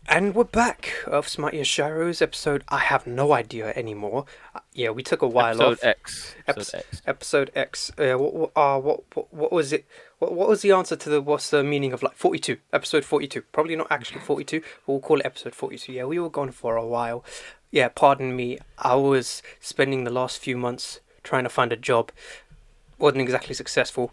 And we're back of mightiest Gyros episode. I have no idea anymore. Yeah, we took a while Episode off. X. Episode X. Episode X. What was it? What was the answer to the what's the meaning of like 42? Episode 42. Probably not actually 42, but we'll call it episode 42. Yeah, we were gone for a while. Yeah, pardon me. I was spending the last few months trying to find a job. Wasn't exactly successful.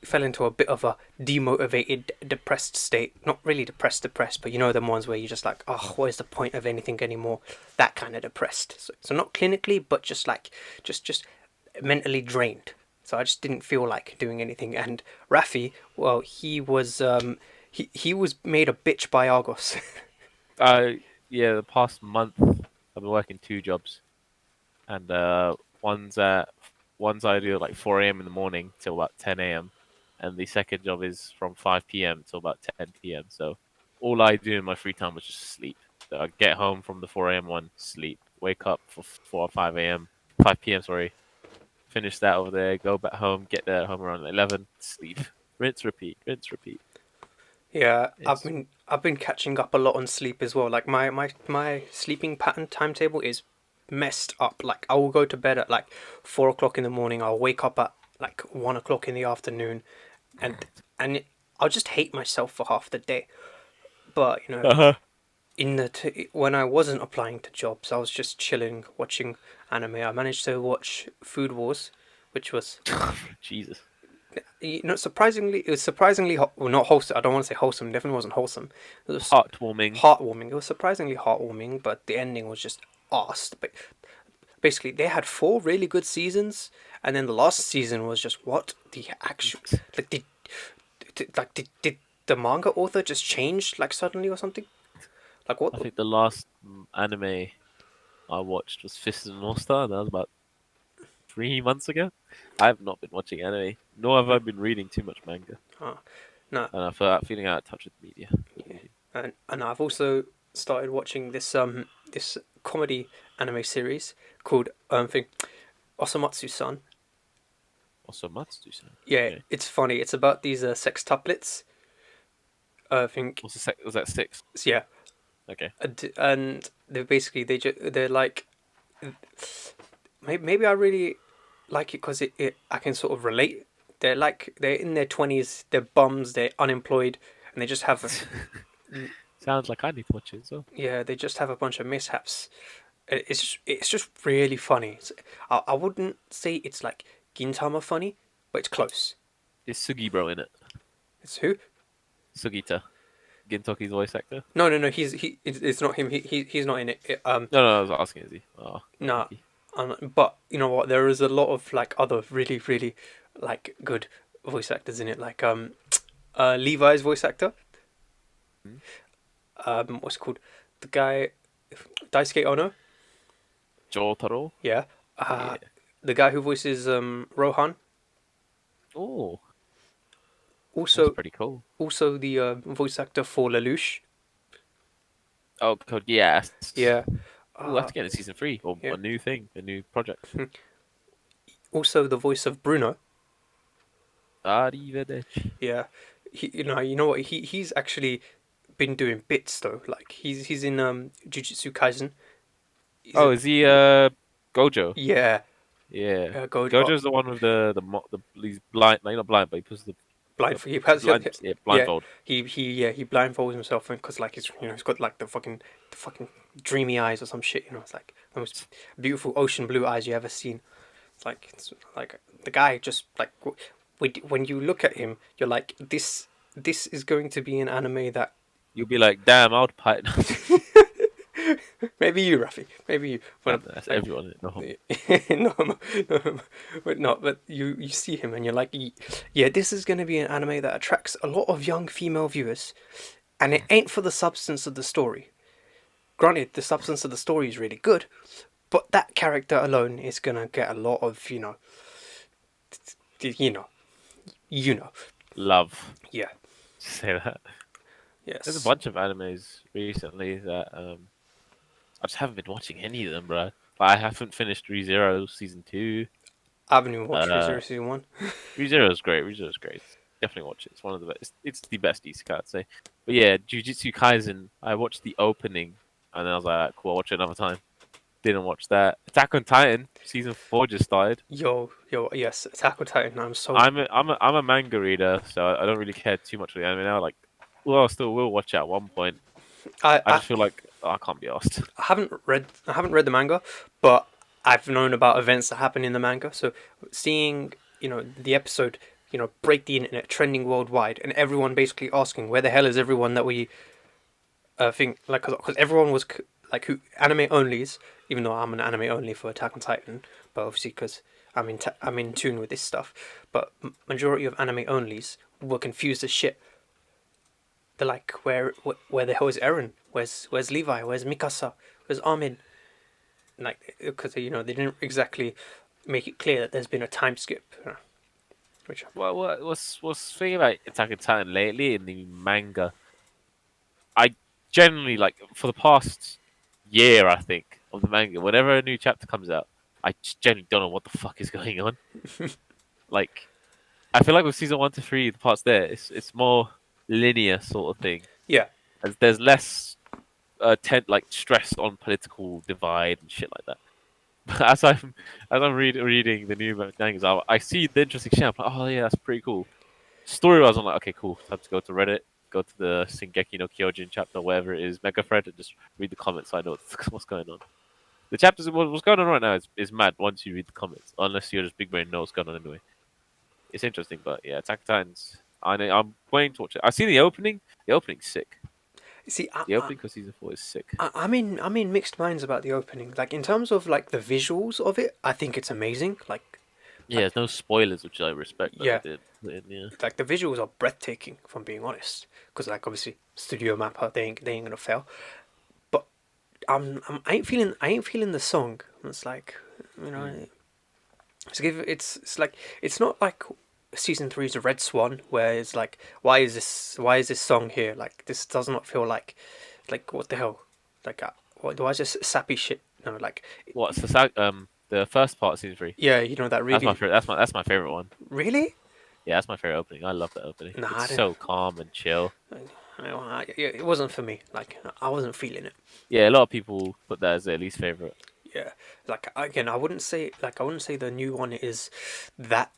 Fell into a bit of a demotivated, depressed state. Not really depressed, but you know them ones where you're just like, oh, what is the point of anything anymore? That kind of depressed. So not clinically, but just like, just mentally drained. So I just didn't feel like doing anything. And Rafi, well, he was made a bitch by Argos. Uh, yeah, the past month I've been working two jobs, and one's I do at like 4 a.m. in the morning till about 10 a.m., and the second job is from 5 p.m. till about 10 p.m. So all I do in my free time is just sleep. So I get home from the 4 a.m. one, sleep, wake up for 4 or 5 a.m., 5 p.m. Sorry, finish that over there, go back home, get there at home around 11, sleep, rinse, repeat, rinse, repeat. Yeah, It's I've been catching up a lot on sleep as well. Like my sleeping pattern timetable is messed up. Like I will go to bed at like 4 o'clock in the morning. I'll wake up at like 1 o'clock in the afternoon, and I'll just hate myself for half the day. But uh-huh. when I wasn't applying to jobs, I was just chilling, watching anime. I managed to watch Food Wars, which was Jesus. surprisingly, it was surprisingly well, not wholesome. I don't want to say wholesome. Definitely wasn't wholesome. It was Heartwarming. heartwarming. It was surprisingly heartwarming, but the ending was just arsed. But basically, they had four really good seasons, and then the last season was just what the actual like did the manga author just change like suddenly or something? Like what? I think the last anime I watched was Fist of the North Star, and that was about 3 months ago. I have not been watching anime, nor have I been reading too much manga, Ah, no, and I feel like feeling out of touch with media. With yeah, media. and I've also started watching this comedy anime series called thing Osamatsu-san. Also, Matsu-san. Yeah, Okay. it's funny. It's about these sextuplets. I think Was that six? yeah, Okay. and they're like maybe I really like it because I can sort of relate. They're in their 20s. They're bums. They're unemployed, and they just have Sounds like I need to watch it as well. yeah, they just have a bunch of mishaps. It's just really funny. I wouldn't say it's like Gintama funny, but it's close. Is Sugibro in it? It's who? Sugita, Gintoki's voice actor. No. It's not him. He's not in it. No, no, I was asking, is he? Oh, Nah. lucky. But you know what? There is a lot of like other really like good voice actors in it. Like Levi's voice actor. Hmm? What's it called? The guy Daisuke Ono. Jotaro. Yeah. Yeah. The guy who voices Rohan. Oh, that's Also pretty cool. also the voice actor for Lelouch. Oh, Code Geass. Yeah. Oh, that's Uh, getting season three or yeah. a new thing, a new project. Also the voice of Bruno. Arrivederci. Yeah. You know what? He's actually been doing bits though. Like he's in Jujutsu Kaisen. He's Oh, a is he Gojo? yeah. Yeah, Go Gojo's the one with the he's blind. No, he's not blind, but he puts the blind. He has blind yeah yeah. blindfold. He blindfolds himself because like he's got like the fucking dreamy eyes or some shit. It's like the most beautiful ocean blue eyes you ever seen. It's like the guy just like when you look at him, you're like this is going to be an anime that You'll be like, damn, I would fight. maybe you, Rafi, maybe you, No, but that's like everyone. No, no, no, but not. But you see him and you're like, yeah, this is going to be an anime that attracts a lot of young female viewers, and it ain't for the substance of the story. Granted, the substance of the story is really good, but that character alone is gonna get a lot of you know, you know, love. yeah, Say that. There's a yes. bunch of animes recently that I just haven't been watching any of them, bro. Like, I haven't finished ReZero season two. I haven't even watched Uh, ReZero season one. ReZero is great. ReZero is great. definitely watch it. It's one of the best. It's the best isekai, I'd say. But yeah, Jujutsu Kaisen. I watched the opening, and then I was like, cool, I'll watch it another time. Didn't watch that. Attack on Titan season 4 just started. Yo, yes, Attack on Titan. I'm a manga reader, so I don't really care too much for the anime now. Like, well, I still will watch it at one point. I, I I just feel like I can't be asked. I haven't read the manga, but I've known about events that happen in the manga. So seeing the episode break the internet, trending worldwide, and everyone basically asking where the hell is everyone that we think like because everyone was like who anime onlys, even though I'm an anime only for Attack on Titan, but obviously because I'm in tune with this stuff. But majority of anime onlys were confused as shit. They're like, where the hell is Eren? Where's Levi? Where's Mikasa? Where's Armin? Like, because they didn't exactly make it clear that there's been a time skip. Which Well, what's the thing about Attack on Titan lately in the manga? I generally like for the past year, I think of the manga. Whenever a new chapter comes out, I just generally don't know what the fuck is going on. Like, I feel like with season 1 to 3, the parts there, it's more linear sort of thing. yeah, There's less like stress on political divide and shit like that. But as I'm reading the new mangas, I see the interesting shit. I'm like, oh yeah, that's pretty cool. Story-wise, I'm like, okay, cool. Time to go to Reddit, go to the Shingeki no Kyojin chapter, whatever it is, Mega Thread, and just read the comments so I know what's going on. The chapters, what's going on right now is mad once you read the comments, unless you're just big brain know what's going on anyway. It's interesting, but yeah, Attack on Titans. I'm waiting to watch it. I see the opening. The opening's sick. see, The opening for season 4 is sick. I'm in mixed minds about the opening. Like in terms of like the visuals of it, I think it's amazing. Yeah, there's no spoilers, which I respect that Yeah, they did. put in, yeah. like the visuals are breathtaking. If I'm being honest, because like obviously Studio Mappa, they ain't gonna fail. But I ain't feeling the song. It's like you know, Mm. it's like it's not like season three's Red Swan where it's like why is this song here? Like this does not feel like what the hell? Like why is this sappy shit? No, like What's the first part of season 3? yeah, that That's my really favorite. That's my favorite one. really. Yeah, that's my favorite opening. I love that opening. Nah, It's so calm and chill. it wasn't for me. Like I wasn't feeling it. Yeah, a lot of people put that as their least favorite. Yeah, like again, I wouldn't say the new one is that.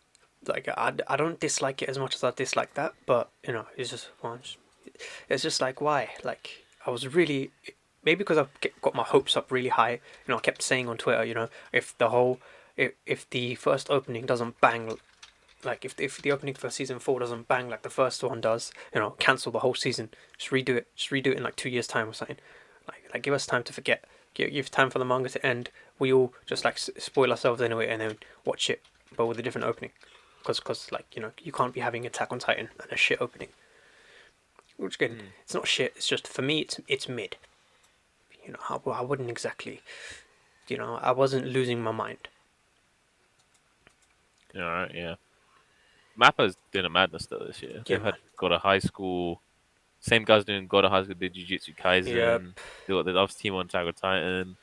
Like I don't dislike it as much as I dislike that, but it's just it's just like why? Like I was really maybe because got my hopes up really high. I kept saying on Twitter, if the first opening doesn't bang, like if the opening for season 4 doesn't bang like the first one does, cancel the whole season. Just redo it in like 2 years time or something. Like give us time to forget. Give time for the manga to end. We all just like spoil ourselves anyway, and then watch it, but with a different opening. Because like you can't be having Attack on Titan and a shit opening. Which again, Mm. it's not shit. It's just for me, it's mid. I wouldn't exactly. I wasn't losing my mind. Yeah, alright, yeah. Mappa's doing a madness though this year. Yeah, They've man. had got a high school. Same guys doing God of High School did Jujutsu Yep. Kaisen. They got the Loves team on Attack on Titan.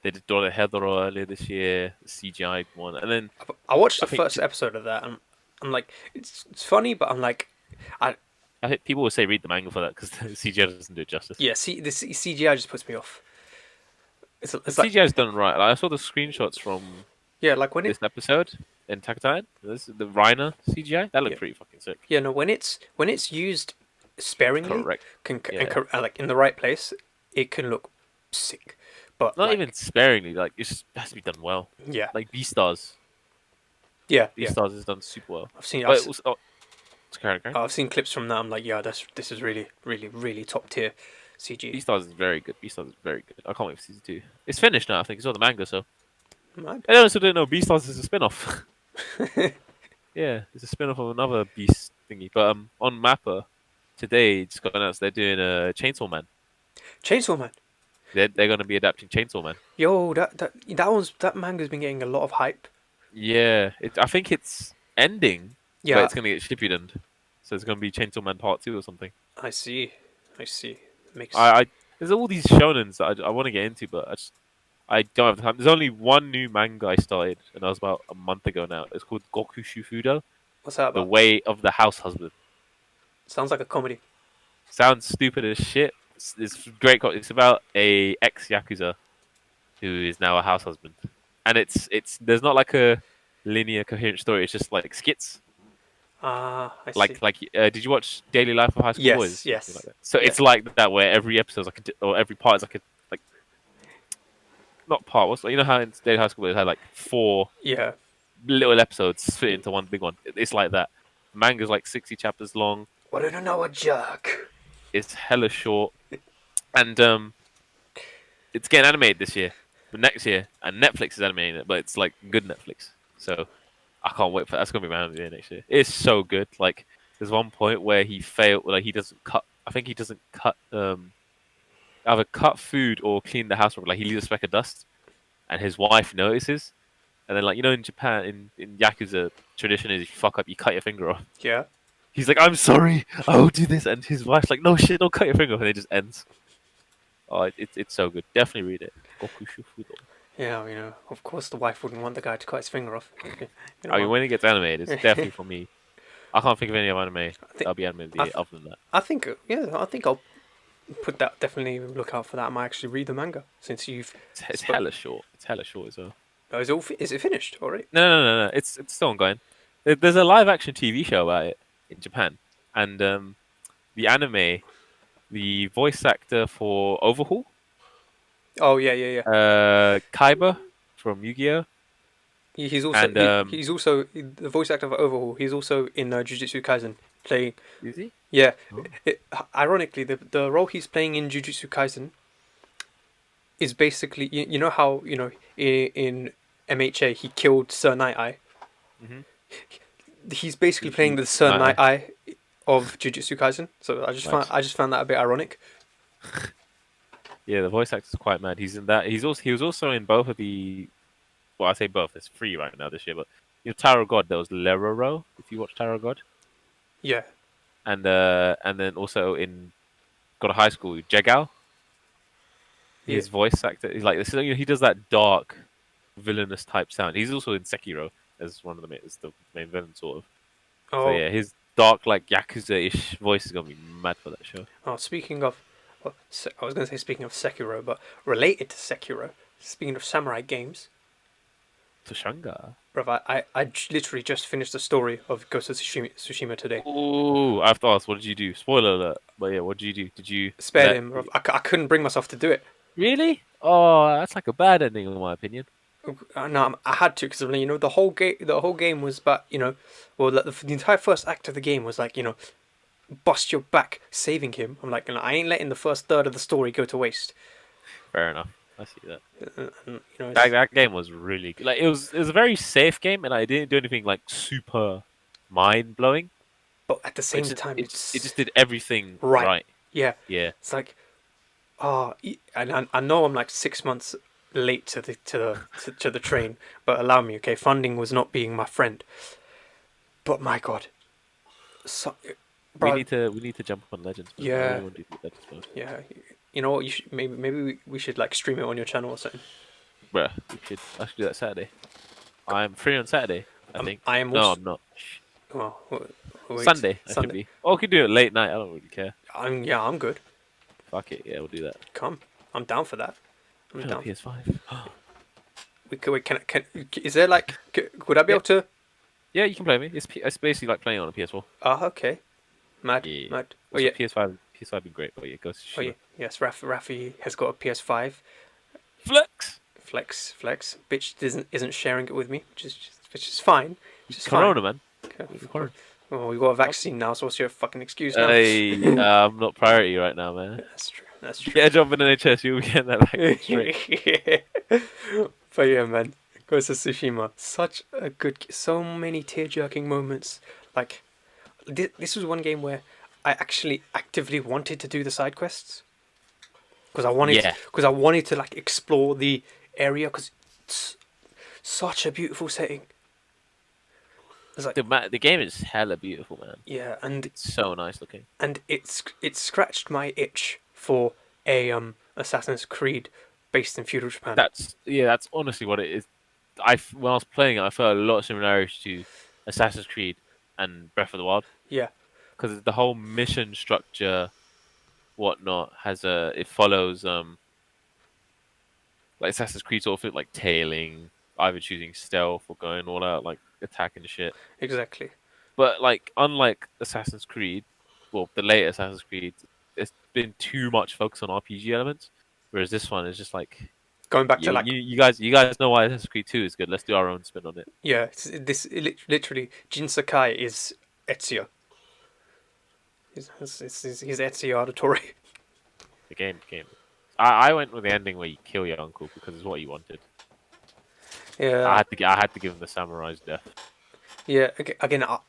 They did Dora Hedoro earlier this year, the CGI one, and then I watched I the think first episode of that, and I'm like, it's funny, but I'm like, I I think people will say read the manga for that because the CGI doesn't do it justice. yeah, see, the CGI just puts me off. The It's like CGI is done right. Like, I saw the screenshots from yeah, like when it this episode in Attack on Titan. This is the Reiner CGI. That yeah looked pretty fucking sick. yeah no when it's used sparingly, Correct. and Yeah. like in the right place, it can look sick. But Not even like sparingly. Like it has to be done well. yeah, Like Beastars. yeah, yeah. Beastars is done super well. I've seen But I've, it was it's Karen. I've seen clips from that. I'm like, yeah, this is really, really, really top tier CG. Beastars is very good. Beastars is very good. I can't wait for season 2. It's finished now. I think it's all the manga. So Right. I also didn't know Beastars is a spin-off. Yeah, it's a spin-off of another Beast thingy. But on Mappa today, it's got announced they're doing a Chainsaw Man. Chainsaw Man. They're going to be adapting Chainsaw Man. Yo, that manga's been getting a lot of hype. Yeah, I think it's ending, but Yeah, it's going to get Shippuden. So it's going to be Chainsaw Man Part 2 or something. I see. I see. Makes I there's all these shonens that I want to get into, but I don't have the time. There's only one new manga I started, and that was about a month ago now. It's called Goku Shufudo. What's that The about? Way of the House Husband. Sounds like a comedy. Sounds stupid as shit. It's great. It's about a ex yakuza who is now a house husband, and it's there's not like a linear coherent story. It's just like skits. Ah, I see. Did you watch Daily Life of High School Yes, Boys? Something like yes, that. So yeah, it's like that where every episode is like or every part is like not part. What's you know how in Daily High School Boys had like four yeah. little episodes fit into one big one. It's like that. Manga's like 60 chapters long. What do you know, a jerk? It's hella short, and it's getting animated this year, but next year, and Netflix is animating it, but it's like good Netflix. So I can't wait for that's gonna be my anime of the year next year. It's so good. Like there's one point where he failed, like he doesn't cut. I think he doesn't cut either cut food or clean the house. Like he leaves a speck of dust, and his wife notices. And then like in Japan in Yakuza tradition is if you fuck up you cut your finger off. Yeah, He's like I'm sorry, I will do this, and his wife's like no shit, don't cut your finger off, and it just ends. Oh, it's so good. Definitely read it. Goku Shufudo. yeah. Of course, the wife wouldn't want the guy to cut his finger off. You I mean, know, when it gets animated, it's definitely for me. I can't think of any other anime I think, that'll be animated the I, year other than that. I think, yeah, I think I'll put that. Definitely look out for that. I might actually read the manga since you've. It's hella short. It's hella short as well. Oh, is it finished already? No. It's still ongoing. There's a live action TV show about it in Japan, and the anime, the voice actor for Overhaul, Oh yeah, yeah, yeah. Kaiba from Yu-Gi-Oh, He's also and he's also the voice actor for Overhaul. He's also in Jujutsu Kaisen playing. is he? Yeah, Oh. ironically, the role he's playing in Jujutsu Kaisen is basically you know how in MHA he killed Sir Night Eye. Mm-hmm. He's basically playing He, the Sir Night Eye of Jujutsu Kaisen. So nice. I just found that a bit ironic. Yeah, the voice actor's quite mad. He's in that. He was also in both of the. Well, I say both. There's three right now this year, but Tarot God. There was Leroro. If you watch Tarot God, Yeah, and then also in God of High School, Jegao. yeah. His voice actor is like this. He does that dark, villainous type sound. He's also in Sekiro as one of the as the main villain sort of. So Oh, yeah, his dark like yakuza-ish voice is gonna be mad for that show. oh. Speaking of, well, I was going to say speaking of Sekiro, but related to Sekiro. Speaking of samurai games, Toshanga. bruv, literally just finished the story of Ghost of Tsushima today. Oh, I have to ask, what did you do? Spoiler alert. But yeah, what did you do? Did you Spared him, bruv. I couldn't bring myself to do it. really? Oh, that's like a bad ending in my opinion. No, I had to because the whole game was about well the entire first act of the game was like bust your back saving him. I'm like I ain't letting the first third of the story go to waste. Fair enough. I see that. And, That game was really good. Like it was a very safe game, and I didn't do anything like super mind blowing. but at the But same time it it's just did everything right. right. Yeah, Yeah, it's like and I know I'm like 6 months late to the train, but allow me, okay? Funding was not being my friend, but my God, so, bro, we need to jump up on Legends. Man. I yeah, really want to do Legends mode. yeah. You know what? You should maybe we should like stream it on your channel or something. Bruh, I should do that Saturday. I'm free on Saturday. I think. I am No, also. I'm not. Well, wait, Sunday, I should Sunday. be. Or we could do it late night. I don't really care. I'm good. Fuck it. Yeah, we'll do that. Come, I'm down for that. I'm Play on down. PS5. Can is there like would I be Yeah. able to? Yeah, you can play me. It's basically like playing on a PS4. Ah, okay. Mad, Yeah. mad. Oh Also, yeah, PS5 been great, but yeah, go to oh yeah. Tsushima. Yes, Rafi has got a PS5. Flex. Flex. Bitch isn't sharing it with me, which is fine. Which is Corona, fine. man. Okay. Corona. Oh, we got a vaccine now, so what's your fucking excuse now? Hey, I'm not priority right now, man. That's true. That's true. Get a job in NHS, you'll be getting that back straight. But yeah, man, Ghost of Tsushima, such a good, so many tear-jerking moments. Like, this was one game where I actually actively wanted to do the side quests because Yeah. I wanted to like explore the area because it's such a beautiful setting. It's like The game is hella beautiful, man. yeah, and It's so nice looking. it scratched my itch for a Assassin's Creed based in feudal Japan. That's honestly what it is. When I was playing it, I felt a lot of similarities to Assassin's Creed, and Breath of the Wild, Yeah, because the whole mission structure, whatnot, it follows like Assassin's Creed sort of like tailing, either choosing stealth or going all out like attacking shit. exactly. But like unlike Assassin's Creed, well, the later Assassin's Creed, it's been too much focus on RPG elements, whereas this one is just like, Going back yeah, to like, you guys know why Assassin's Creed 2 is good. Let's do our own spin on it. yeah, literally Jin Sakai is Ezio. He's Ezio Auditory. The game. I went with the ending where you kill your uncle because it's what you wanted. Yeah, I had to give him the samurai's death. yeah. Again, I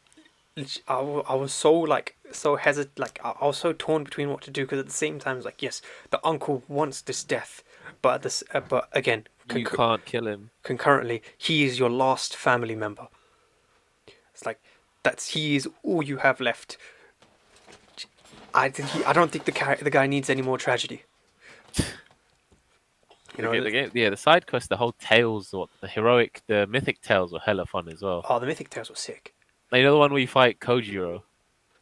was so like so hesitant, like I was so torn between what to do because at the same time, it's like yes, the uncle wants this death, but but again, You can't kill him. concurrently, he is your last family member. It's like he is all you have left. I don't think the guy needs any more tragedy. You know, The game, yeah, the side quest, the whole tales, the mythic tales were hella fun as well. oh, the Mythic Tales was sick. Like, you know the one where you fight Kojiro?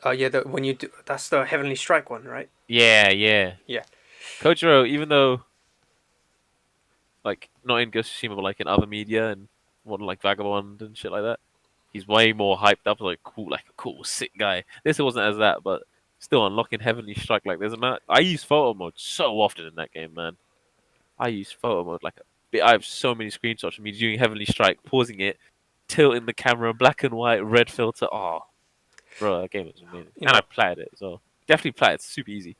Oh yeah, when you do that's the Heavenly Strike one, right? Yeah. Yeah, Kojiro, even though like not in Ghost of Tsushima, but like in other media and more like Vagabond and shit like that, he's way more hyped up, like a cool, sick guy. This wasn't as that, but still unlocking Heavenly Strike. Like there's a man. I use photo mode so often in that game, man. I use photo mode like a bit. I have so many screenshots of me doing Heavenly Strike, pausing it, tilting the camera, black and white, red filter. Oh, bro, that game was amazing, you and I know, played it as well. Definitely play it. It's super easy.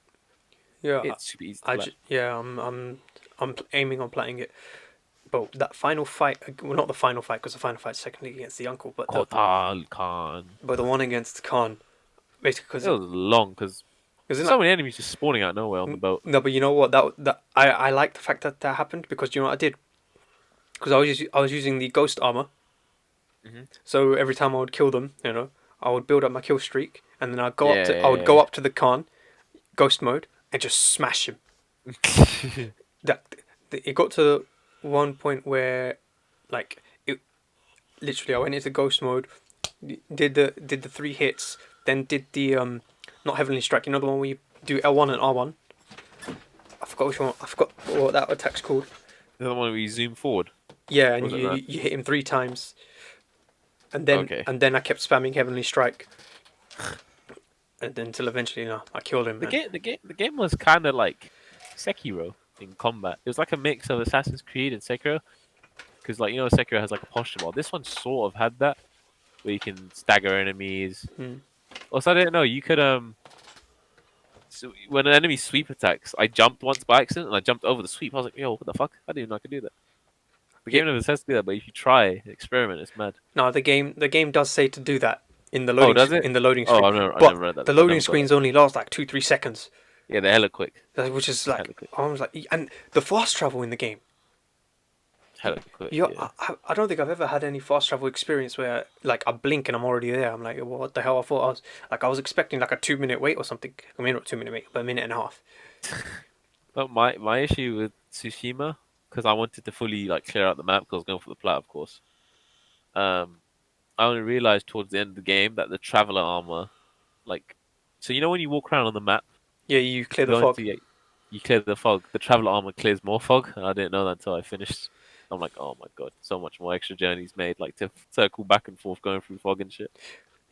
yeah. It's super easy to play. Yeah, I'm aiming on playing it. But that final fight, well, not the final fight because the final fight's technically against the uncle, Kotal Khan. but the one against Khan, basically It was long because because so many enemies just spawning out of nowhere on the boat. no, but you know what I like the fact that that happened because you know what I did because I was using the ghost armor, Hmm. so every time I would kill them, you know, I would build up my kill streak and then I would Yeah. go up to the Khan, ghost mode, and just smash him. That it got to one point where, like, it literally I went into ghost mode, did the three hits, then did the not Heavenly Strike. You know the one where you do L1 and R1. I forgot which one. I forgot what that attack's called. The other one where you zoom forward. Yeah, and Was it that? you hit him three times, Okay. and then I kept spamming Heavenly Strike, and then until eventually, you know, I killed him. The game was kind of like Sekiro in combat. It was like a mix of Assassin's Creed and Sekiro. Because like you know, Sekiro has like a posture bar. This one sort of had that, where you can stagger enemies. Hmm. Also, I didn't know you could So when an enemy sweep attacks, I jumped once by accident and I jumped over the sweep. I was like, yo, what the fuck? I didn't even know I could do that. The Yeah. game never says to do that, but if you try, experiment, it's mad. No, the game does say to do that in the Oh, loading does it? in the loading Oh, screen, I but never read that. the I loading never got screens that. only last like 2-3 seconds, Yeah, they're hella quick. which is like Hella quick. I was like, and the fast travel in the game. Hella quick. You, Yeah. I don't think I've ever had any fast travel experience where like I blink and I'm already there. I'm like, well, what the hell? I was expecting like a 2 minute wait or something. I mean, not 2 minute wait, but a minute and a half. But my issue with Tsushima, because I wanted to fully like clear out the map, because I was going for the plat, of course. I only realized towards the end of the game that the traveler armor, like, so you know when you walk around on the map, Yeah, you clear you the go fog. into you clear the fog. The traveler armor clears more fog, and I didn't know that until I finished. I'm like, oh my god, so much more extra journeys made, like to circle back and forth going through fog and shit.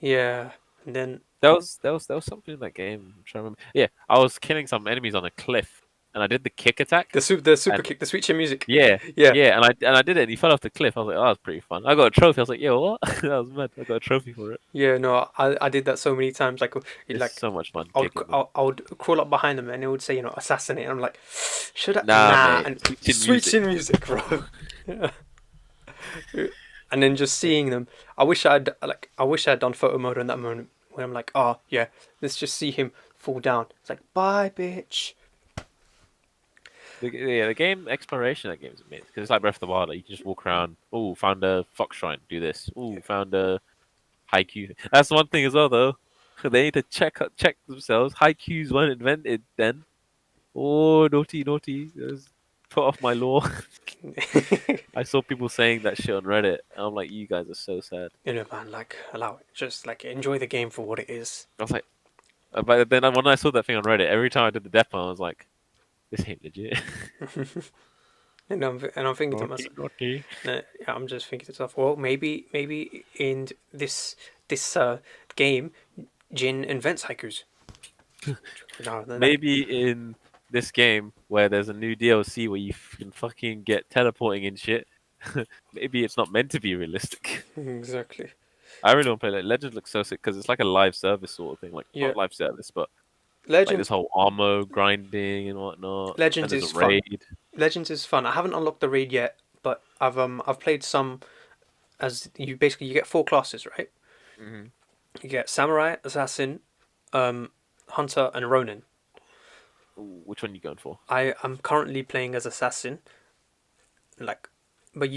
Yeah, and then There was something in that game. I'm trying to remember. Yeah, I was killing some enemies on a cliff, and I did the kick attack, the super and kick, the sweet chin music. yeah, Yeah, yeah, and I did it, and he fell off the cliff. I was like, oh, that was pretty fun. I got a trophy. I was like, yo, what? That was mad. I got a trophy for it. yeah. No, I did that so many times. It's Like so much fun kicking them. I would crawl up behind them and it would say, you know, assassinate. And I'm like, should I? Nah, Nah. mate. And Sweet chin sweet music. chin music, bro. Yeah. And then just seeing them, I wish I'd done photo mode in that moment when I'm like, oh yeah, let's just see him fall down. It's like, bye, bitch. The game exploration of that game is amazing because it's like Breath of the Wild. Like, you can just walk around. Oh, found a fox shrine. Do this. Oh, found a haiku. That's one thing as well, though. They need to check themselves. Haikus weren't invented then. Oh, naughty, naughty. Just put off my law. I saw people saying that shit on Reddit, and I'm like, you guys are so sad. You know, man, like allow it. Just like enjoy the game for what it is. I was like, but then when I saw that thing on Reddit, every time I did the death one, I was like, this ain't legit. And I'm thinking to Naughty, myself, naughty. I'm just thinking to myself, well, maybe in this game, Jin invents haikus. No, like Maybe in this game where there's a new DLC where you can fucking get teleporting and shit, maybe it's not meant to be realistic. exactly. I really want to play that. Legends looks so sick because it's like a live service sort of thing. Like, Yeah, not live service, but like Legend this whole armor grinding and whatnot. And Legends there's a is fun. raid. Legends is fun. I haven't unlocked the raid yet, but I've played some. As you get four classes, right? Hmm. You get samurai, assassin, hunter, and ronin. Which one are you going for? I am currently playing as assassin, like, but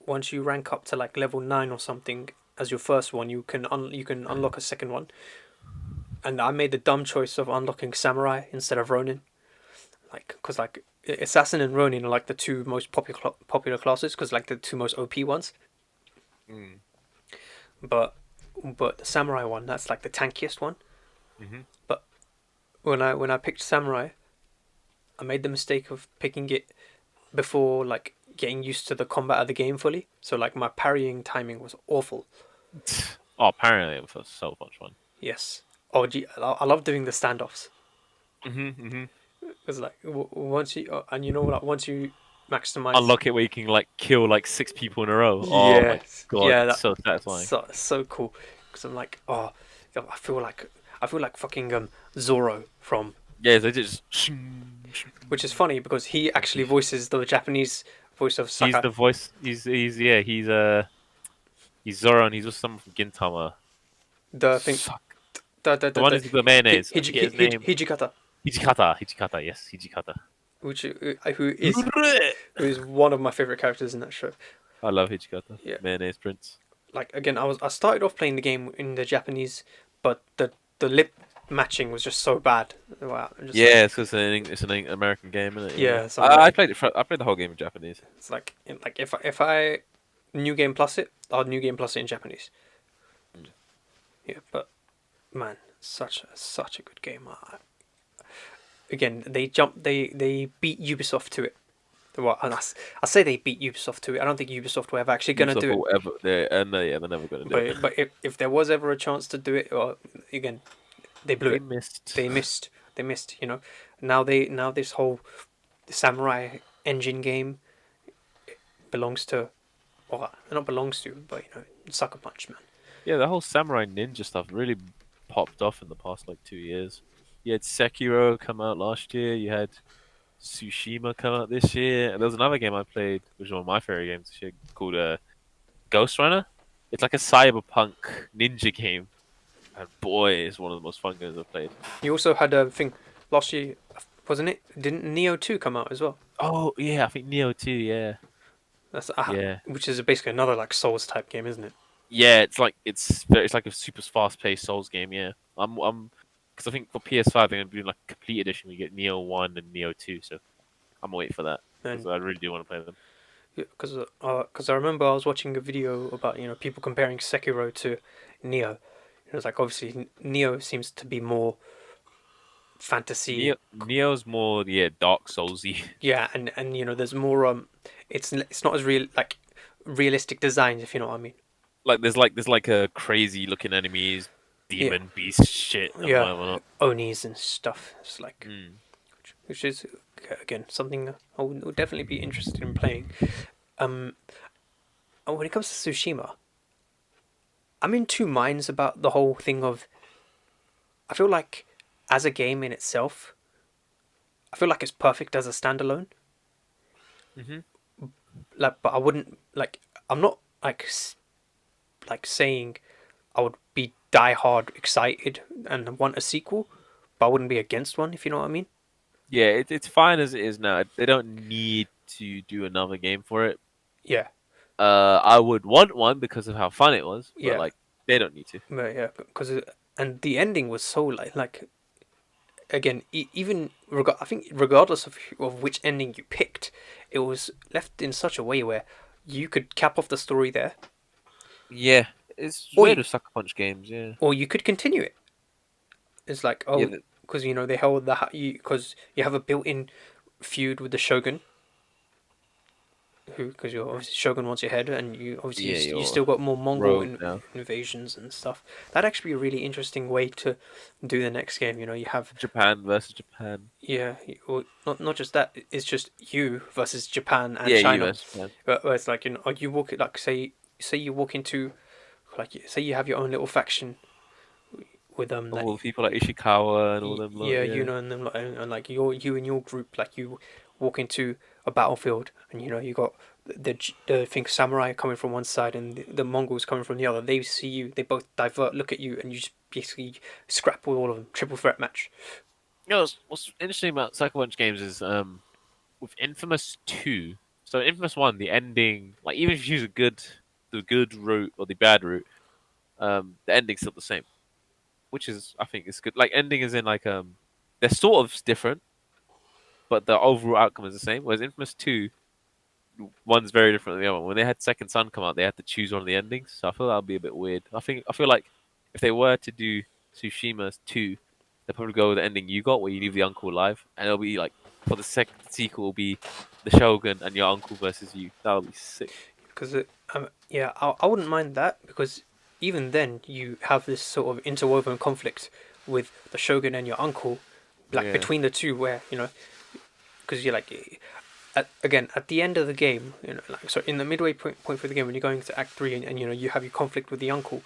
once you rank up to like level 9 or something as your first one, you can unlock a second one. And I made the dumb choice of unlocking samurai instead of ronin, like because like assassin and ronin are like the two most popular classes because like the two most OP ones. Mm. But the samurai one, that's like the tankiest one. Hmm. But when I picked samurai, I made the mistake of picking it before like getting used to the combat of the game fully. So like my parrying timing was awful. Oh, apparently it was so much fun. Yes. Oh gee, I love doing the standoffs. Hmm. Hmm. It's like once you and you know what, once you maximize. Unlock it where you can like kill like 6 people in a row. Oh my Yes. god, Yeah, it's that so satisfying. so cool. Because I'm like, oh, I feel like fucking Zoro from, Yeah, they just. which is funny because he actually voices the Japanese voice of He's Saka. the voice. He's Zoro, and he's just someone from Gintama. The thing, Fuck. The one the who's with the mayonnaise. I forget his name. Hijikata, Hijikata. Yes, Hijikata. which who is one of my favorite characters in that show. I love Hijikata. Yeah, Mayonnaise Prince. like again, I started off playing the game in the Japanese, but the lip matching was just so bad. Wow, I'm just like, Yeah, it's because it's an American game, isn't it? Yeah. yeah, so I'm like, I played it. I played the whole game in Japanese. it's like if I new game plus it, I'll new game plus it in Japanese. Mm. Yeah, but man, such a good game. Again, they beat Ubisoft to it. Well, I say they beat Ubisoft to it. I don't think Ubisoft were ever actually gonna Ubisoft do it. will ever. They're never gonna do it. But if there was ever a chance to do it, or again, they blew They it. missed. They missed. They missed. You know, now this whole samurai engine game belongs to, or not belongs to, but Sucker Punch, man. Yeah, the whole samurai ninja stuff really popped off in the past like 2 years. You had Sekiro come out last year. You had Tsushima come out this year, and there was another game I played, which was one of my favorite games this year, called Ghost Runner. It's like a cyberpunk ninja game, and boy, it's one of the most fun games I've played. You also had a thing last year, wasn't it? Didn't Neo 2 come out as well? Oh yeah, I think Neo 2. Yeah, That's yeah, which is basically another like Souls type game, isn't it? yeah. It's like a super fast-paced Souls game. Yeah, I'm because I think for PS5 they're gonna be doing like a complete edition. We get Neo 1 and Neo 2, so I'm gonna wait for that because And I really do want to play them. because I remember I was watching a video about people comparing Sekiro to Neo. It was like obviously Neo seems to be more fantasy. Neo's more Dark Soulsy. Yeah, and there's more it's not as real like realistic designs, if you know what I mean. There's like a crazy looking enemies, Yeah, demon beast shit and yeah, whatever not. Onis and stuff. It's like, Mm. which is again something I would definitely be interested in playing. Um, when it comes to Tsushima, I'm in two minds about the whole thing of. I feel like, as a game in itself, I feel like it's perfect as a standalone. Mhm. Like, but I wouldn't like. I'm not like saying I would be die hard excited and want a sequel, but I wouldn't be against one, if you know what I mean. Yeah, it's fine as it is now. They don't need to do another game for it. Yeah, I would want one because of how fun it was, but yeah, like they don't need to. but yeah, because and the ending was so like again, I think regardless of which ending you picked, it was left in such a way where you could cap off the story there, Yeah, it's or weird you with Sucker Punch games. Yeah, or you could continue it. It's like, yeah, oh, because they hold the because you have a built-in feud with the Shogun, who because you're obviously Shogun wants your head, and you obviously yeah. you You're still got more Mongol rogue now. invasions and stuff. That'd actually be a really interesting way to do the next game. You have Japan versus Japan. yeah, or not just that. It's just you versus Japan and Yeah, you China. versus Japan. Where it's like you walk it like say you walk into like say you have your own little faction with that All the people like Ishikawa and all them lot. yeah, Yeah. and then and like you and your group, like you walk into a battlefield, and you got the thing samurai coming from one side and the Mongols coming from the other. They see you, they both divert, look at you, and you just basically scrap with all of them. Triple threat match. What's interesting about Sucker Punch games is with Infamous 2. So Infamous 1, the ending, like even if you use the good route or the bad route, the ending's still the same, which is I think is good. Like ending is in like they're sort of different, but the overall outcome is the same. Whereas Infamous 2, one's very different than the other one. When they had Second Son come out, they had to choose one of the endings. So I feel that'll be a bit weird. I feel like if they were to do Tsushima 2, they'll probably go with the ending you got, where you leave the uncle alive, and it'll be like for the second sequel, will be the Shogun and your uncle versus you. That'll be sick. Because yeah, I wouldn't mind that because even then you have this sort of interwoven conflict with the Shogun and your uncle, like Yeah. between the two, where because you're like again at the end of the game, like so in the midway point for the game when you're going to Act 3 and you have your conflict with the uncle,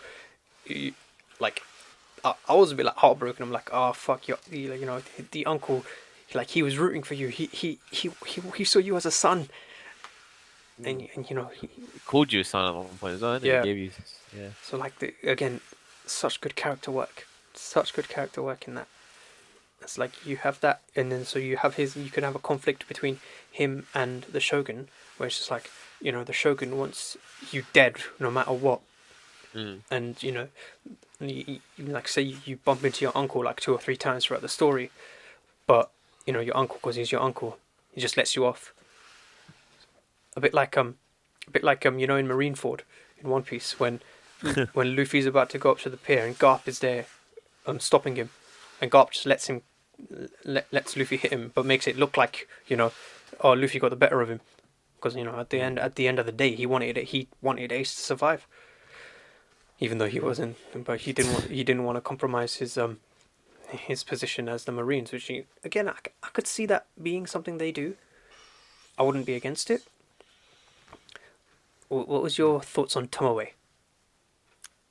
you, like I was a bit like heartbroken. I'm like, oh fuck the uncle, like he was rooting for you. He saw you as a son, Mm. and He called you a son at one point as well, didn't he? yeah. He gave you, yeah. So like again, such good character work, such good character work in that. It's like you have that, and then so you have you can have a conflict between him and the Shogun, where it's just like the Shogun wants you dead no matter what, Mm. and like say you bump into your uncle like 2 or 3 times throughout the story, but your uncle because he's your uncle, he just lets you off. A bit like in Marineford in One Piece when Luffy's about to go up to the pier and Garp is there, stopping him, and Garp just lets Luffy hit him, but makes it look like oh Luffy got the better of him, because at the end of the day he wanted Ace to survive, even though he wasn't, but he didn't want to compromise his position as the Marines, which again I could see that being something they do. I wouldn't be against it. What was your thoughts on Tomoe?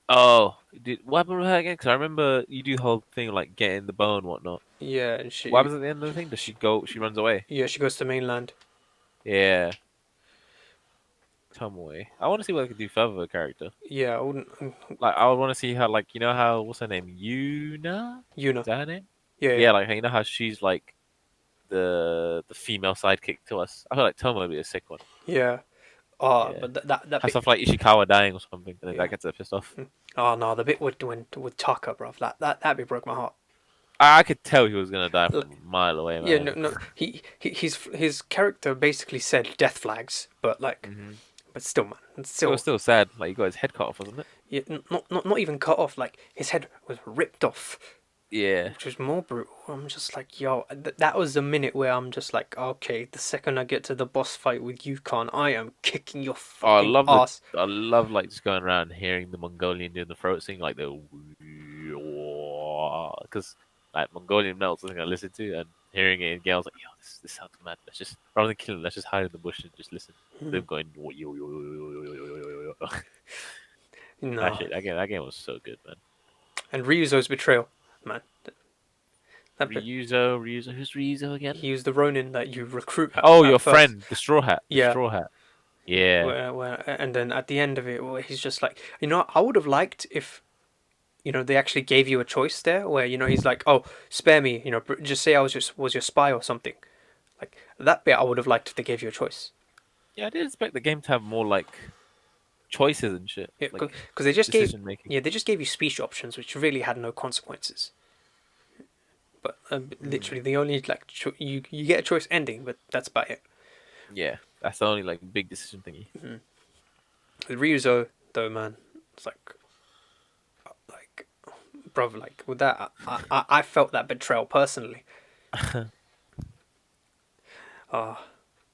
Oh, what happened with her again? Because I remember you do the whole thing like getting the bow and whatnot. Yeah, and What she happens at the end of the thing? Does she go? She runs away. yeah she goes to mainland. Yeah, Tomoe. I want to see what I could do further with her character. Yeah, I wouldn't. Like, I would want to see how, like, you know how, what's her name? Yuna? Yuna. Is that her name? Yeah, yeah, Yeah, like, you know how she's like the female sidekick to us. I feel like Tomo would be a sick one. yeah. Yeah, But that has bit. stuff like Ishikawa dying or something, and then Yeah. that gets her pissed off. Oh no, the bit with Taka, bruv. That bit broke my heart. I could tell he was gonna die L- from a mile away, Yeah, no, man. no. His character basically said death flags, but like, Hmm. but still, man, it's It was still. still sad. Like, he got his head cut off, wasn't it? Yeah, not even cut off. Like his head was ripped off, Yeah. which was more brutal. I'm just like, yo, that was the minute where I'm just like, okay, the second I get to the boss fight with Yukon, I am kicking your Oh, fucking ass. I love like just going around hearing the Mongolian doing the throat sing, like the because like Mongolian melts something I listen to, and hearing it in Gale's like, yo, this sounds mad. Let's just rather than killing, let's just hide in the bush and just listen. Them going that No, shit. That game was so good, man. and Ryuzo's betrayal, man. That bit, Ryuzo, who's Ryuzo again? he was the Ronin that you recruit Oh, at your first. friend, the Straw Hat, Yeah, Yeah, and then at the end of it, where he's just like, I would have liked if, they actually gave you a choice there, where he's like, oh, spare me, just say I was your spy or something. Like that bit, I would have liked if they gave you a choice. yeah. I did expect the game to have more like choices and shit, Yeah, like because decision making. they just gave you speech options, which really had no consequences. But Mm. literally the only like you get a choice ending, but that's about it. Yeah, that's the only like big decision thingy. Mm. With Ryuzo though, man, it's like bro, like with that, I felt that betrayal personally. Uh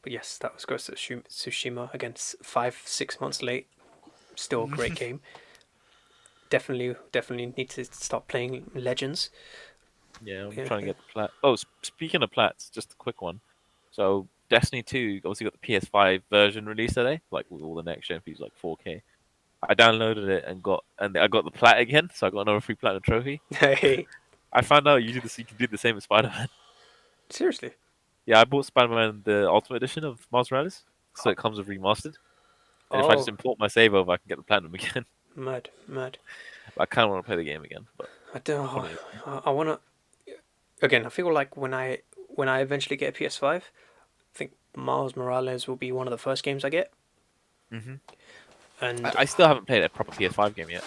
but yes, that was Ghost of Tsushima. Again, 5 6 months late. Still a great game. Definitely need to start playing Legends. Yeah, I'm Yeah, trying to yeah. get the plat. Oh, speaking of plats, just a quick one. So Destiny 2 obviously got the PS5 version released today, like with all the next gen features like 4K. I downloaded it and I got the plat again, so I got another free platinum trophy. Hey, I found out you can do the same with Spider-Man. seriously? Yeah, I bought Spider-Man the Ultimate Edition of Miles Morales, so Oh, it comes with remastered. And if I just oh, import my save over, I can get the platinum again. mad, mad. But I kind of want to play the game again, but I don't. probably next year. I wanna. Again, I feel like when I eventually get a PS5, I think Miles Morales will be one of the first games I get. Hmm. And I still haven't played a proper PS5 game yet.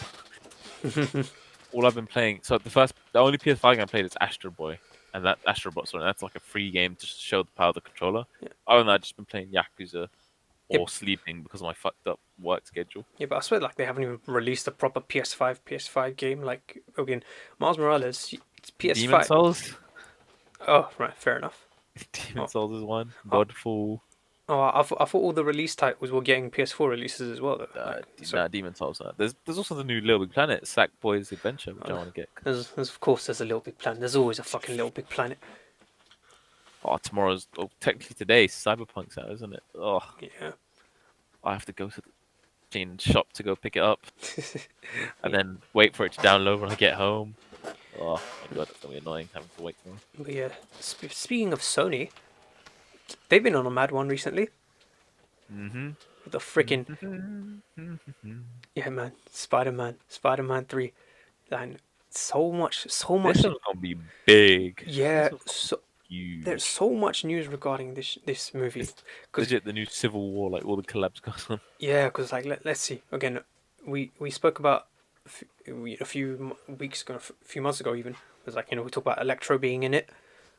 All I've been playing, so the only PS5 game I played is Astro Boy, and that Astro Bot, sorry, that's like a free game to show the power of the controller. yeah, Other than that, I've just been playing Yakuza yeah, or sleeping because of my fucked up work schedule. yeah, but I swear like they haven't even released a proper PS5 game. Like again, Miles Morales, it's Demon PS5. Souls, Oh right, fair enough. Demon Oh, Souls is one. oh, Godfall, I thought all the release titles were getting PS4 releases as well though. Like so, nah, Demon Souls. There's also the new Little Big Planet, Sackboy's Adventure, which I uh, want to get. there's of course there's a Little Big Planet. There's always a fucking Little Big Planet. Oh, technically today, Cyberpunk's out, isn't it? Oh, Yeah, I have to go to the chain shop to go pick it up, and yeah. then wait for it to download when I get home. Oh my god, that's gonna be annoying having to wait for it. But yeah, speaking of Sony, they've been on a mad one recently. Mm-hmm. The freaking yeah, man, Spider-Man 3, and so This much. one's gonna be big. Yeah, This one's gonna so be there's huge. so much news regarding this movie, It's because legit the new Civil War, like all the collabs going on. yeah, because like let's see again, we spoke about a few weeks ago, a few months ago even. It was like we talked about Electro being in it,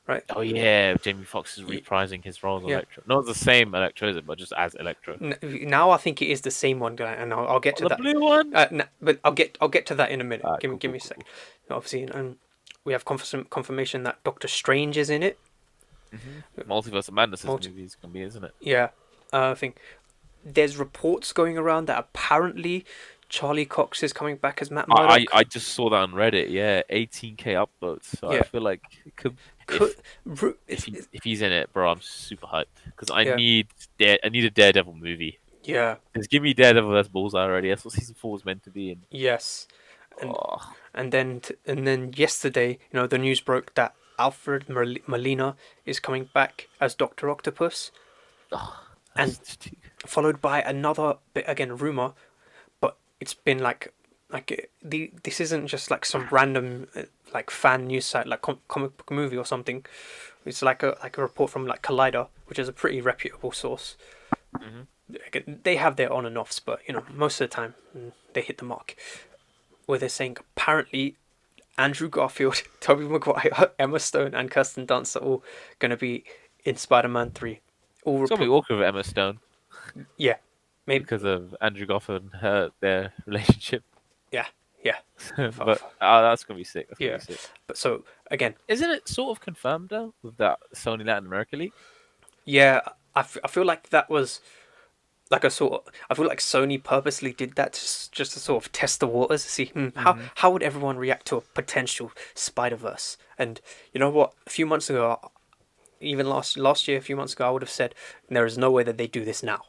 right? Oh yeah, Jamie Foxx is Y- reprising his role as Yeah. Electro. Not the same Electro, is it? But just as Electro. Now I think it is the same one, guy, and I'll get Oh, to the that. blue one. But I'll get to that in a minute. Alright, cool, Give cool, me a cool, sec. cool. Obviously, we have confirmation that Doctor Strange is in it. Multiverse of Madness Multi- movie is gonna be, isn't it? yeah, I think there's reports going around that apparently Charlie Cox is coming back as Matt Murdock. I just saw that on Reddit. Yeah, 18K upvotes. So I Yeah, feel like it could could if he's in it, bro, I'm super hyped because yeah, I need a Daredevil movie. yeah, Just give me Daredevil. That's Bullseye already. That's what season 4 was meant to be. And yes, and oh, and then yesterday, the news broke that Alfred Molina is coming back as Doctor Octopus, oh and that's too good. followed by another bit again rumor, but it's been this isn't just like some random like fan news site like comic book movie or something. It's like a report from like Collider, which is a pretty reputable source. Mhm. Again, they have their on and offs, but most of the time they hit the mark. Where they're saying apparently Andrew Garfield, Tobey Maguire, Emma Stone, and Kirsten Dunst are all going to be in Spider-Man 3. All It's gonna be report, awkward with Emma Stone yeah, maybe, because of Andrew Garfield and their relationship. yeah, yeah, But that's gonna be sick. That's gonna yeah. be sick. But so again, Isn't it sort of confirmed though with that Sony Latin America leak? yeah, I feel like that was like a sort of. I feel like Sony purposely did that just to sort of test the waters, to see Hmm. how would everyone react to a potential Spider Verse. And you know what? A few months ago, even last year, a few months ago, I would have said there is no way that they do this now.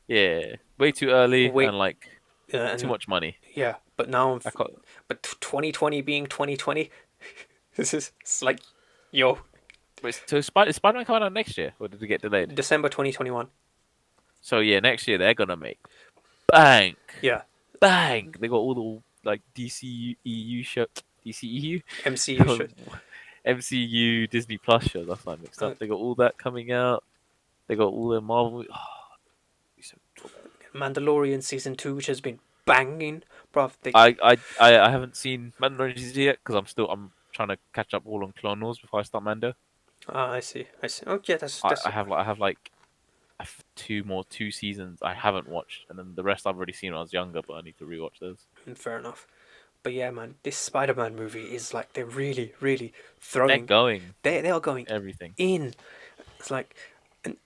Yeah, way too early Wait, and like too and much money. yeah, but now I can't, but 2020 being 2020, this is it's like, yo, so is Spider-Man coming out next year, or did it get delayed? December 2021. So yeah, next year they're gonna make bank, Yeah, bank. They got all the like DC EU show, DC EU, MCU should. MCU Disney Plus shows. That's why I mixed Uh, up. They got all that coming out. They got all the Marvel. Oh, so good. Mandalorian season 2, which has been banging, bruv. I haven't seen Mandalorian yet because I'm trying to catch up all on Clone Wars before I start Mando. Ah, I see. I see. Oh, yeah, that's I have like two seasons I haven't watched, and then the rest I've already seen when I was younger, but I need to rewatch those. fair enough. But yeah, man, this Spider-Man movie is like they're really, really They're throwing. going They are going everything. in. It's like,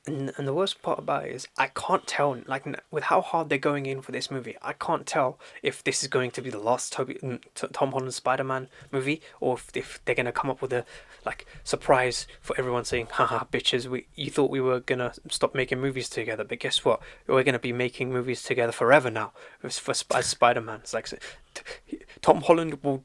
and the worst part about it is I can't tell. Like with how hard they're going in for this movie, I can't tell if this is going to be the last Tom Holland Spider-Man movie, or if they're gonna come up with a like surprise for everyone saying, "Haha, bitches, you thought we were gonna stop making movies together, but guess what? We're gonna be making movies together forever now." As Spider-Man, it's like Tom Holland will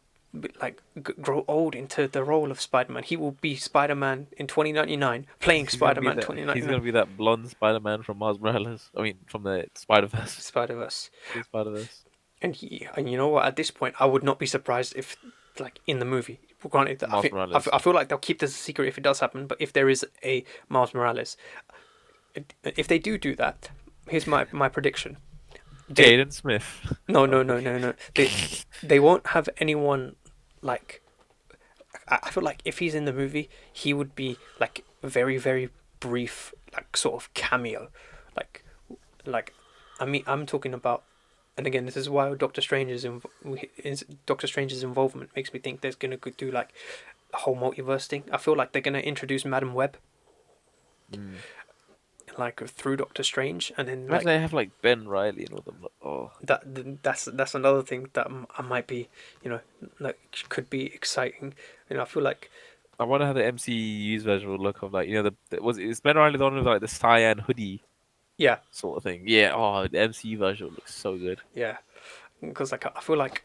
like grow old into the role of Spider-Man. He will be Spider-Man in 2099, playing Spider-Man He's gonna 2099. be that blonde Spider-Man from Miles Morales. I mean, from the Spider-Verse. Spider-Verse. The Spider-Verse. And you know what? At this point, I would not be surprised if, like, in the movie, granted, Miles Morales. I feel like they'll keep this a secret if it does happen. But if there is a Miles Morales, if they do that, here's my prediction. Jaden Smith. No. They won't have anyone like. I feel like if he's in the movie, he would be like very, very brief, like sort of cameo, like, like, I mean, I'm talking about, and again, this is why Doctor Strange's involvement makes me think there's gonna do like a whole multiverse thing. I feel like they're gonna introduce Madam Web, like through Doctor Strange, and then Imagine like they have like Ben Riley and all them. Oh, that's another thing that I might be, like could be exciting. I feel like I wonder how the MCU's version will look of like is Ben Riley the one with like the cyan hoodie yeah, sort of thing? Yeah. Oh, the MCU version looks so good. yeah, because like I feel like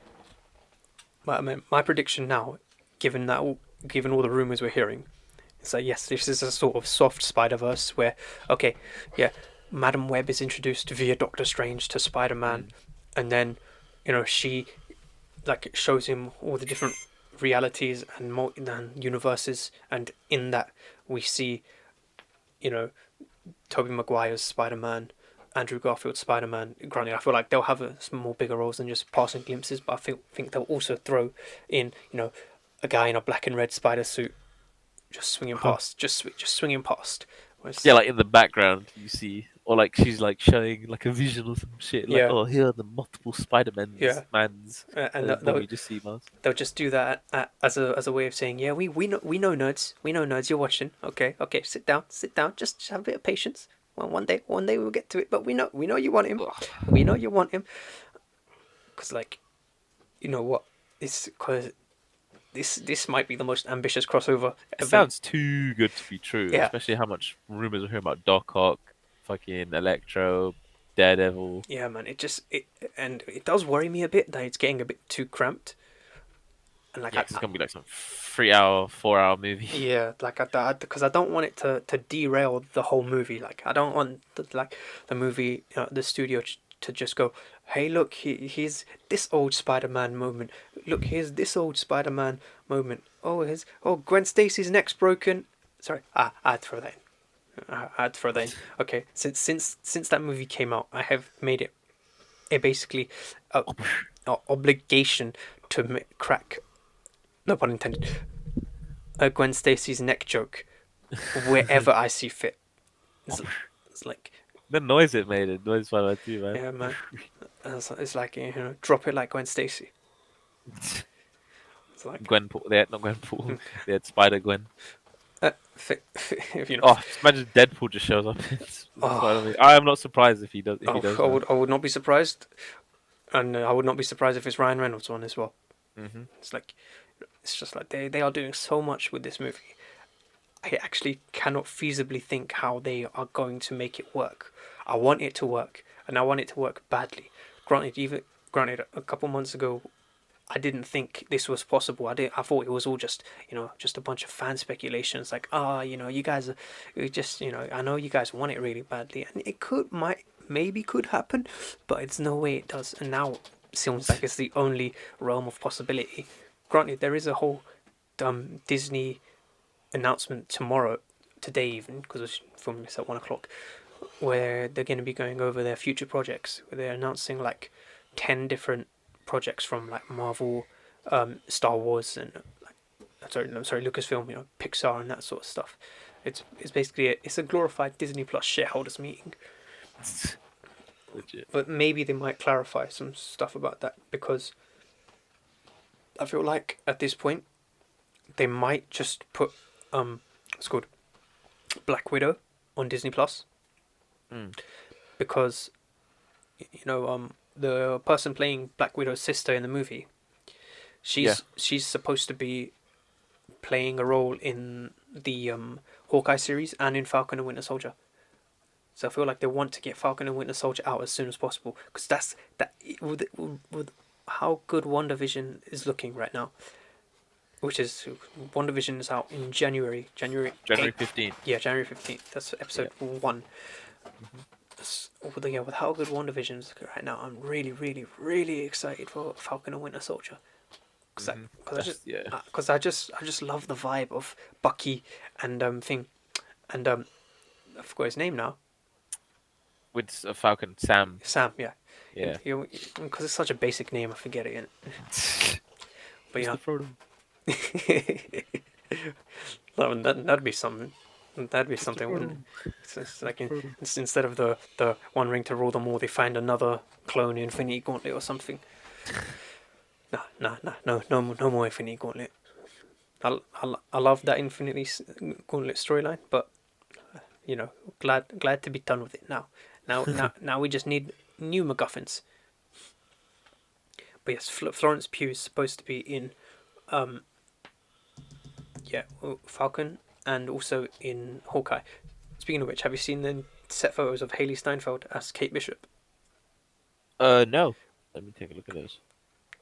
my prediction now, given all the rumors we're hearing, is that yes, this is a sort of soft Spider Verse where okay, yeah, Madam Web is introduced via Doctor Strange to Spider Man, and then she like shows him all the different realities and universes, and in that we see Tobey Maguire's Spider Man. Andrew Garfield's Spider Man. Granted, I feel like they'll have some more bigger roles than just passing glimpses, but think they'll also throw in, a guy in a black and red spider suit just swinging past, just swinging past. Yeah, like in the background you see, or like she's like showing like a vision or some shit. Like, Yeah, oh, here are the multiple Spider-Mans, yeah, mans. and And then we just see Miles. they'll just do that as a way of saying, yeah, we know nerds, you're watching. Okay, sit down, just have a bit of patience. Well, one day we'll get to it, but we know you want him. We know you want him, because like, you know what? It's because this might be the most ambitious crossover It ever. sounds too good to be true, Yeah. especially how much rumors we're hearing about Doc Ock, fucking Electro, Daredevil. Yeah, man. And it does worry me a bit that it's getting a bit too cramped. And like, Yeah, 'cause it's gonna be like some 3 hour, 4 hour movie. yeah, like because I don't want it to derail the whole movie. Like I don't want the movie, the studio to just go, hey, look, here's this old Spider-Man moment. Look, here's this old Spider-Man moment. Oh, Gwen Stacy's neck's broken. Sorry, I'd throw that in. I'd throw that in. Okay, since that movie came out, I have made it basically a obligation to crack. No pun intended. A Gwen Stacy's neck joke wherever I see fit. It's like, The noise it made, it noise Spider-Man 2, man. yeah, man. It's like, drop it like Gwen Stacy. It's like, Gwenpool, they had not Gwenpool, they had Spider Gwen. if you know. Oh, just imagine Deadpool just shows up. Oh. I am not surprised if he does. If he does, I would not be surprised, and I would not be surprised if it's Ryan Reynolds one as well. Mm-hmm. It's just like they are doing so much with this movie. I actually cannot feasibly think how they are going to make it work. I want it to work, and I want it to work badly. Granted, a couple months ago, I didn't think this was possible. I thought it was all just a bunch of fan speculations. Like, you guys are just I know you guys want it really badly, and it maybe could happen, but it's no way it does. And now it seems like it's the only realm of possibility. Granted, there is a whole Disney announcement today even, because it's filming this at 1 o'clock, where they're going to be going over their future projects, where they're announcing like 10 different projects from like Marvel, Star Wars, and like sorry, Lucasfilm, Pixar and that sort of stuff. It's basically it's a glorified Disney Plus shareholders meeting. Legit. But maybe they might clarify some stuff about that, because I feel like at this point they might just put it's called Black Widow on Disney Plus, Mm. because the person playing Black Widow's sister in the movie, Yeah. she's supposed to be playing a role in the Hawkeye series and in Falcon and Winter Soldier. So I feel like they want to get Falcon and Winter Soldier out as soon as possible, because that's with how good WandaVision is looking right now, which is WandaVision is out in January January 8th. 15th. Yeah, January 15th. That's episode 1. With how good WandaVision is right now, I'm really, really, really excited for Falcon and Winter Soldier. Because I just love the vibe of Bucky and I forgot his name now. With Falcon, Sam. Sam, yeah. Yeah. Because it's such a basic name, I forget it. But yeah, Mr. Frodo. that'd be something. That'd be something. Wouldn't it? It's like instead of the One Ring to rule them all, they find another clone Infinity Gauntlet or something. No more Infinity Gauntlet. I love that Infinity Gauntlet storyline, but glad to be done with it now. Now we just need new MacGuffins. But yes, Florence Pugh is supposed to be in, Falcon and also in Hawkeye. Speaking of which, have you seen the set photos of Haley Steinfeld as Kate Bishop? No. Let me take a look at those.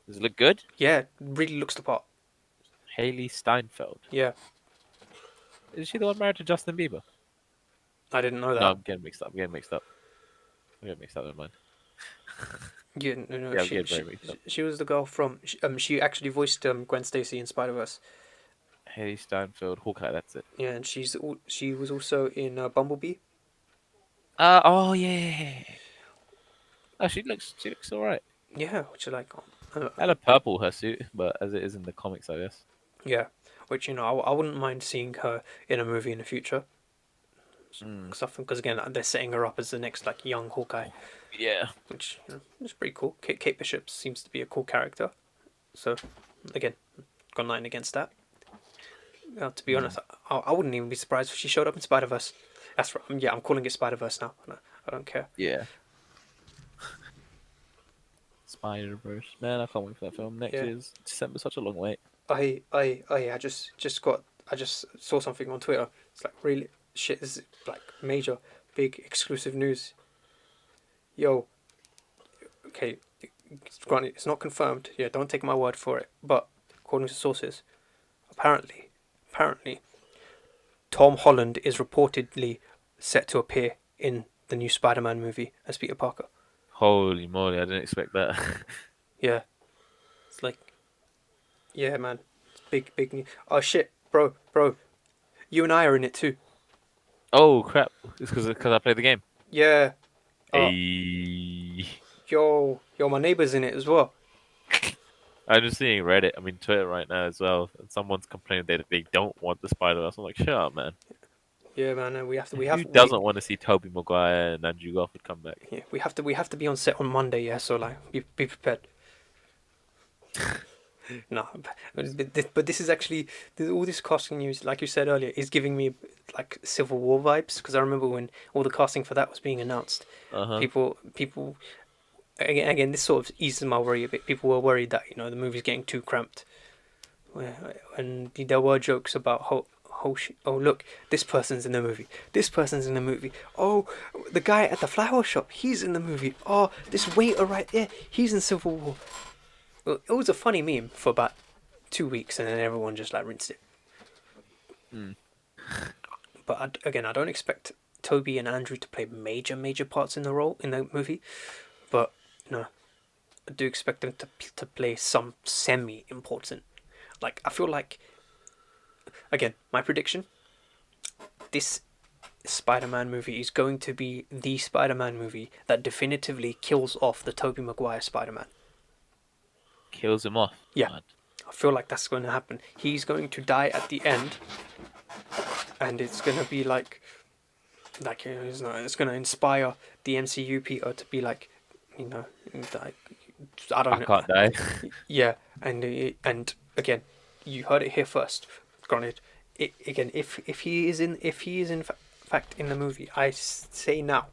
Does it look good? Yeah, really looks the part. Haley Steinfeld. Yeah, Is she the one married to Justin Bieber? I didn't know that. No, I'm getting mixed up. Never mind. Yeah, no, Yeah, I'm getting very mixed up. she was the girl from. She actually voiced Gwen Stacy in Spider-Verse. Haley Steinfeld, Hawkeye, that's it. Yeah, and she was also in Bumblebee. Oh yeah. Oh, she looks alright. Yeah, which I like. Hella purple her suit, but as it is in the comics, I guess. Yeah, which I wouldn't mind seeing her in a movie in the future. Mm. Because again, they're setting her up as the next like young Hawkeye, Yeah. which is pretty cool. Kate Bishop seems to be a cool character, so again, got nothing against that. To be honest, I wouldn't even be surprised if she showed up in Spider-Verse. That's right. Yeah, I'm calling it Spider-Verse now. I don't care. Yeah. Spider-Verse. Man, I can't wait for that film. Next year's December, such a long wait. I just saw something on Twitter. It's like really shit. This is like major, big exclusive news. Yo. Okay, granted, it's not confirmed. Yeah, don't take my word for it. But according to sources, apparently, Tom Holland is reportedly set to appear in the new Spider-Man movie as Peter Parker. Holy moly, I didn't expect that. Yeah. It's like, yeah, man. It's big news. Oh, shit. Bro. You and I are in it too. Oh, crap. It's because I played the game. Yeah. Hey. Yo, my neighbour's in it as well. I'm just seeing Reddit, Twitter right now as well, and someone's complaining that they don't want the Spider-Verse. I'm like, shut up, man. Yeah, man. Who doesn't want to see Tobey Maguire and Andrew Garfield come back? Yeah, we have to be on set on Monday. Yeah, so like, be prepared. No, but this is actually all this casting news, like you said earlier, is giving me like Civil War vibes, because I remember when all the casting for that was being announced. Uh-huh. People, again, this sort of eases my worry a bit. People were worried that the movie's getting too cramped, and there were jokes about oh look, this person's in the movie. This person's in the movie. Oh, the guy at the flower shop, he's in the movie. Oh, this waiter right there, he's in Civil War. Well, it was a funny meme for about 2 weeks, and then everyone just like rinsed it. Mm. But I don't expect Toby and Andrew to play major parts in the movie, but I do expect them to play some semi-important. Like, I feel like, again, my prediction: this Spider-Man movie is going to be the Spider-Man movie that definitively kills off the Tobey Maguire Spider-Man. Kills him off. Yeah. God. I feel like that's going to happen. He's going to die at the end, and it's going to be like it's going to inspire the MCU Peter to be like, you know, like, I I don't know. can't die. Yeah, and again, you heard it here first. Granted, again, if he is in fact in the movie, I say now,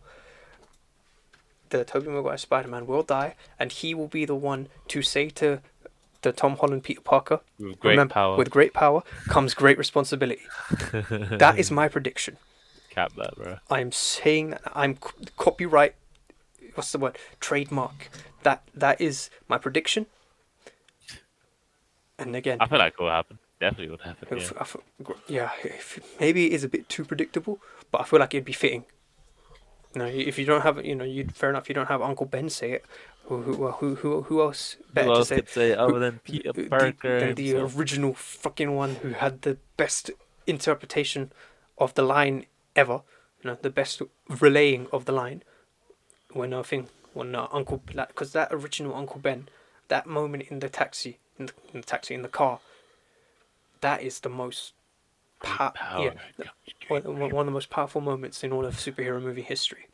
the Tobey Maguire Spider-Man will die, and he will be the one to say to the Tom Holland Peter Parker, With great remember, power. with great power comes great responsibility. That is my prediction. Cap that, bro. I'm saying that I'm copyright. What's the word? Trademark. That is my prediction. And again, I feel like it will happen. Definitely would happen. Yeah. yeah, maybe it is a bit too predictable, but I feel like it'd be fitting. You know, if you don't have, you fair enough. You don't have Uncle Ben say it. Who else better Who to else say it? could say it Who, other than Peter Parker than the himself? original fucking one who had the best interpretation of the line ever. You know, the best relaying of the line. When Uncle, because that original Uncle Ben, that moment in the taxi, in the car, that is the most Great yeah, power. one of the most powerful moments in all of superhero movie history.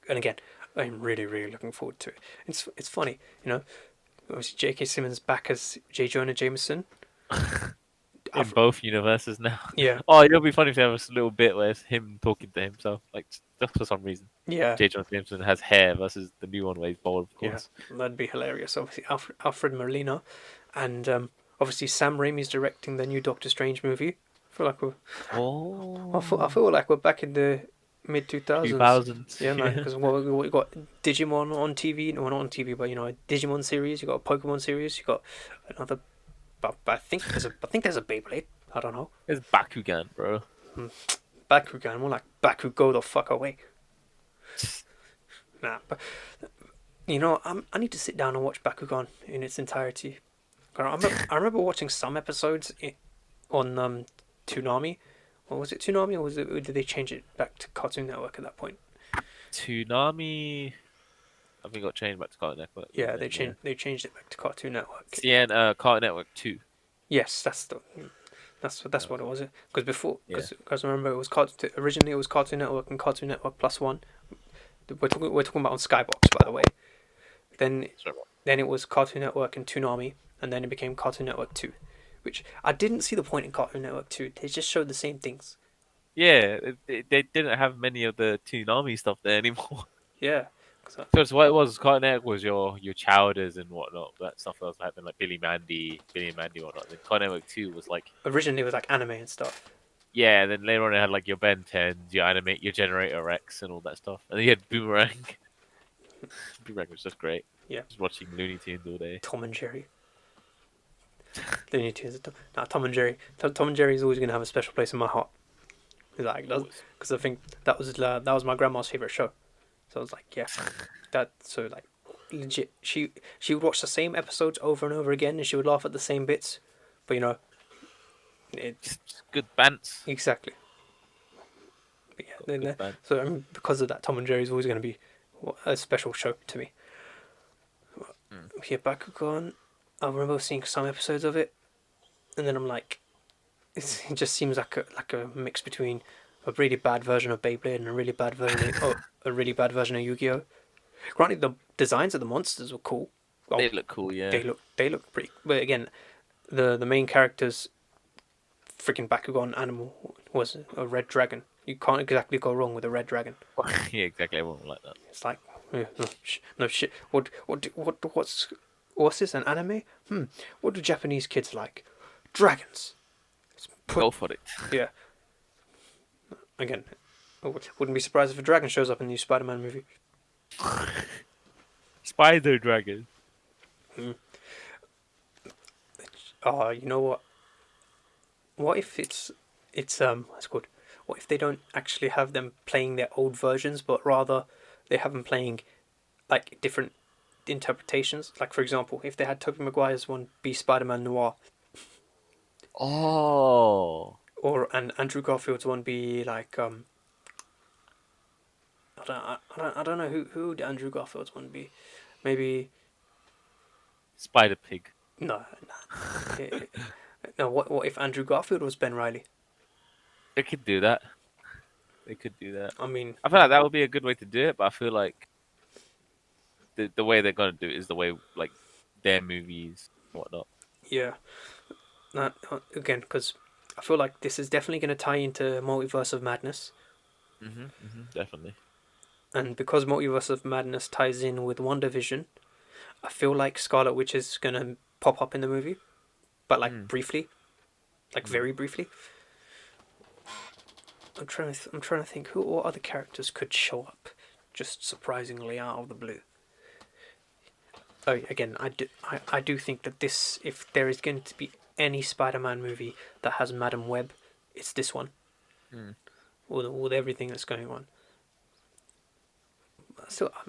And again, I'm really, really looking forward to it. It's funny, Obviously, J.K. Simmons back as J. Jonah Jameson. In both universes now. Yeah, Oh, it'll be funny if they have a little bit where it's him talking to himself, like just for some reason. yeah, J. Jonah Jameson has hair versus the new one where he's bald, of yeah. course. That'd be hilarious. Obviously, Alfred Molina, and obviously Sam Raimi's directing the new Doctor Strange movie. I feel like I Oh, feel like we're back in the mid 2000s. 2000s. Yeah, man. Yeah. Because we got Digimon on TV. No, not on TV, but a Digimon series. You got a Pokemon series. You got another. But I think there's a Beyblade. I don't know. It's Bakugan, bro. Bakugan, more like Baku, go the fuck away. Nah, but I need to sit down and watch Bakugan in its entirety. I remember watching some episodes on Toonami. Or was it Toonami, or did they change it back to Cartoon Network at that point? Toonami, I think got changed back to Cartoon Network. Yeah, Then, yeah. they changed it back to Cartoon Network. Cartoon Network 2. Yes, that's what it was. Because before, Yeah. because I remember it was originally it was Cartoon Network and Cartoon Network Plus One. We're talking about on Skybox, by the way. Then Sorry. then it was Cartoon Network and Toonami, and then it became Cartoon Network 2, which I didn't see the point in Cartoon Network 2. They just showed the same things. Yeah, they didn't have many of the Toonami stuff there anymore. Yeah, Because what it was, Cartoon Network was your Chowders and whatnot, that stuff that was happening, like Billy and Mandy and whatnot. Then Cartoon Network 2 was like, originally it was like anime and stuff. yeah, then later on it had like your Ben 10s, your Animate, your Generator X and all that stuff. And then you had Boomerang. Boomerang was just great. Yeah, Just watching Looney Tunes all day. Tom and Jerry. Looney Tunes. Tom and Jerry. Tom and Jerry is always gonna have a special place in my heart. Always. Because I think that was my grandma's favorite show. So I was like, yeah, legit. She would watch the same episodes over and over again, and she would laugh at the same bits. But it's Just good bants. exactly. But yeah, Good bants. so because of that, Tom and Jerry is always going to be a special show to me. Yeah, Bakugan. I remember seeing some episodes of it, and then I'm like, it just seems like a mix between a really bad version of Beyblade and a really bad version of Yu-Gi-Oh. Granted, the designs of the monsters were cool. Well, They look cool, yeah. they look pretty. But again, the main character's freaking Bakugan animal was a red dragon. You can't exactly go wrong with a red dragon. Yeah, exactly. Everyone will like that. It's like, no shit. What's this? An anime? What do Japanese kids like? Dragons. Go for it. Yeah. Again, I wouldn't be surprised if a dragon shows up in the new Spider-Man movie. Spider Dragon. You know what? What if it's what's good? What if they don't actually have them playing their old versions, but rather they have them playing like different interpretations? Like for example, if they had Tobey Maguire's one be Spider-Man Noir, Oh. and Andrew Garfield's one be like I don't know who would Andrew Garfield's one be. Maybe Spider Pig. No, no. No, what if Andrew Garfield was Ben Riley? They could do that. They could do that. I mean, I feel like that would be a good way to do it, but I feel like the way they're gonna do it is the way like their movies, whatnot. yeah. Not again because I feel like this is definitely going to tie into Multiverse of Madness, Definitely. and because Multiverse of Madness ties in with WandaVision, I feel like Scarlet Witch is going to pop up in the movie, but like Mm, briefly, like mm. very briefly. I'm trying to think who or other characters could show up, just surprisingly out of the blue. Oh, again, I do think that this, if there is going to be any Spider-Man movie that has Madam Web, it's this one. Mm. With everything that's going on.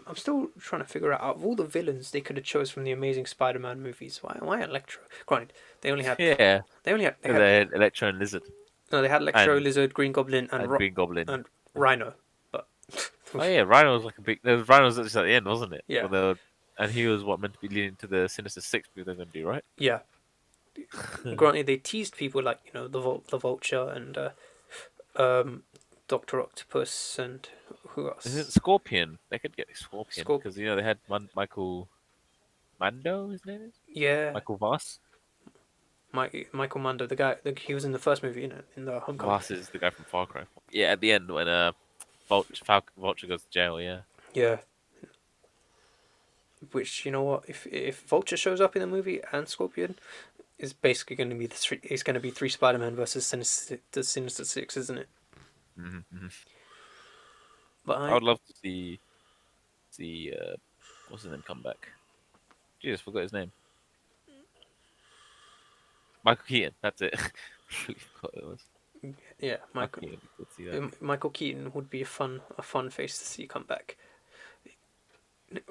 I'm still trying to figure out of all the villains they could have chose from the Amazing Spider-Man movies. Why Electro? Granted, they only had Yeah, they had the Electro and Lizard no they had Electro, and Lizard, Green Goblin, Green Goblin. And Rhino, but Oh yeah, Rhino was like a big. The Rhino was just at the end, wasn't it? yeah, Well, and he was what meant to be leading to the Sinister Six movie they're going to do, right? yeah. Granted, they teased people like the Vulture and um, Doctor Octopus and who Is it else? Scorpion? They could get Scorpion Scorp. because they had Michael Mando. His name is Yeah, Michael Voss. Michael Mando, the guy. He was in the first movie, in the Homecoming. Voss is the guy from Far Cry. Yeah, at the end when Vulture goes to jail. Yeah. Yeah, which you know what? If Vulture shows up in the movie and Scorpion, is basically going to be it's going to be three Spider-Man versus the Sinister Six, isn't it? Hmm. But I would love to see what's his name come back. Jesus, forgot his name. Michael Keaton. That's it. Really forgot it was yeah, Michael Keaton. Let's see that. Michael Keaton would be a fun face to see come back.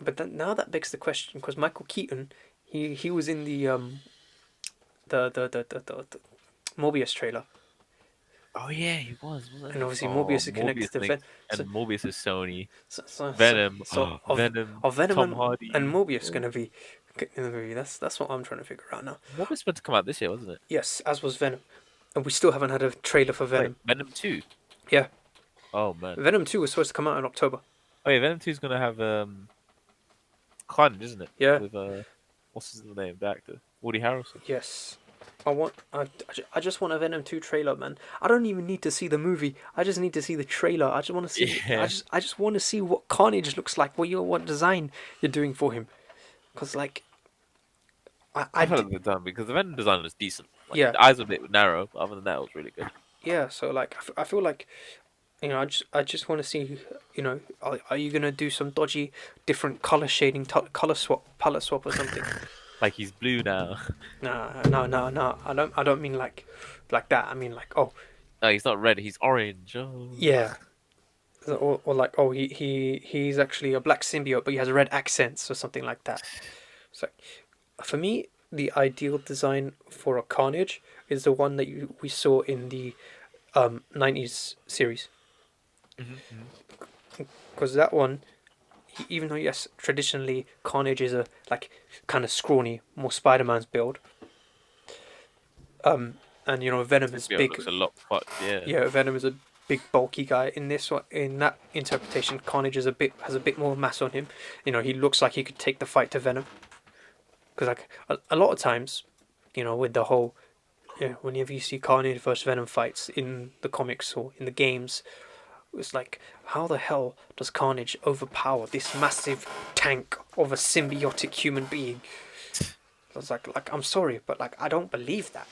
But then, now that begs the question because Michael Keaton, he was in the Morbius trailer, Oh yeah, he was, wasn't and he? obviously Oh, Morbius is connected Morbius to linked, So and Morbius is Sony. so so so, Venom, so Venom, of Venom Tom and Hardy. Morbius Oh. going to be in the movie. That's what I'm trying to figure out now. Morbius meant to come out this year, wasn't it? Yes, as was Venom, and we still haven't had a trailer for Wait, Venom. Venom 2. Yeah, Oh man. Venom 2 was supposed to come out in October. Oh yeah, Venom 2 is gonna have Carnage, isn't it? Yeah, With what's his name? The actor, Woody Harrelson. yes. I just want a Venom 2 trailer, man. I don't even need to see the movie. I just need to see the trailer. I just want to see Yeah, I just want to see what Carnage looks like. What design you're doing for him. Cuz like I felt like they've done because the Venom design was decent. Like yeah. the eyes were a bit narrow, but other than that, it was really good. Yeah, so like I feel like I just want to see, are you going to do some dodgy different color shading color swap palette swap or something? Like he's blue now. Nah, no. I don't mean like that. I mean like, oh, No, he's not red. He's orange. Oh. yeah. Or like, oh, he's actually a black symbiote, but he has red accents or something like that. So, for me, the ideal design for a Carnage is the one that we saw in the 90s series. Hmm. Because that one, even though, yes, traditionally Carnage is a, like, kind of scrawny, more Spider-Man's build. And, Venom is Symbiote big. looks a lot fucked. Yeah. Yeah, Venom is a big bulky guy. In this one, in that interpretation, Carnage has a bit more mass on him. He looks like he could take the fight to Venom. Because like a lot of times, with the whole, whenever you see Carnage versus Venom fights in the comics or in the games, it's like, how the hell does Carnage overpower this massive tank of a symbiotic human being? I was like I'm sorry, but like I don't believe that.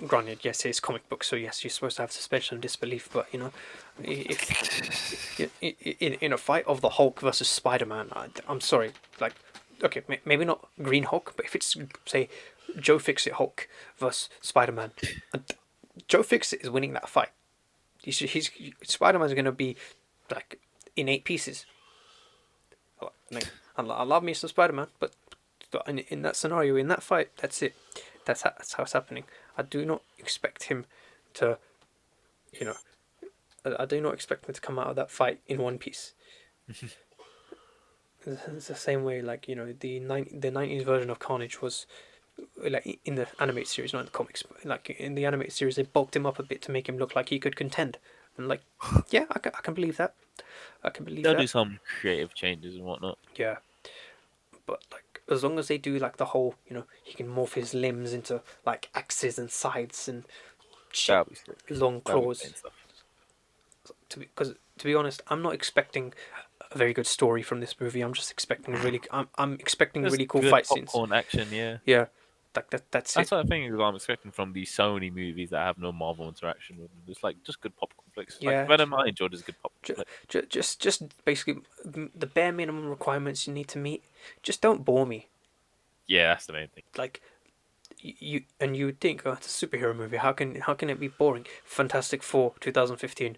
Granted, yes, it's comic book, so yes, you're supposed to have suspension of disbelief. But if in a fight of the Hulk versus Spider-Man, I'm sorry, like, okay, maybe not Green Hulk, but if it's say Joe Fixit Hulk versus Spider-Man, Joe Fixit is winning that fight. He's Spider-Man's gonna be like in 8 pieces. Like, I love me some Spider-Man, but in that scenario, in that fight, that's it. That's how it's happening. I do not expect him to, you know, I do not expect him to come out of that fight in one piece. it's the same way, like, the 90s version of Carnage was like in the animated series, not in the comics. But like in the animated series, they bulked him up a bit to make him look like he could contend. And like, yeah, I can believe that. I can believe They'll do that. some creative changes and whatnot. Yeah, but like as long as they do like the whole, he can morph his limbs into like axes and scythes and shit, That'll be sick. long That'll be claws. insane stuff. Because to be honest, I'm not expecting a very good story from this movie. I'm just expecting I'm expecting Just really cool good fight scenes. popcorn action, yeah. Yeah, like that's it. That's what I think is what I'm expecting from these Sony movies that have no Marvel interaction with them. It's like just good popcorn flicks. Like Yeah, Venom, I enjoyed as good popcorn ju- flick. just basically the bare minimum requirements you need to meet. Just don't bore me. Yeah, that's the main thing. Like you would think, oh, it's a superhero movie. How can it be boring? Fantastic Four, 2015.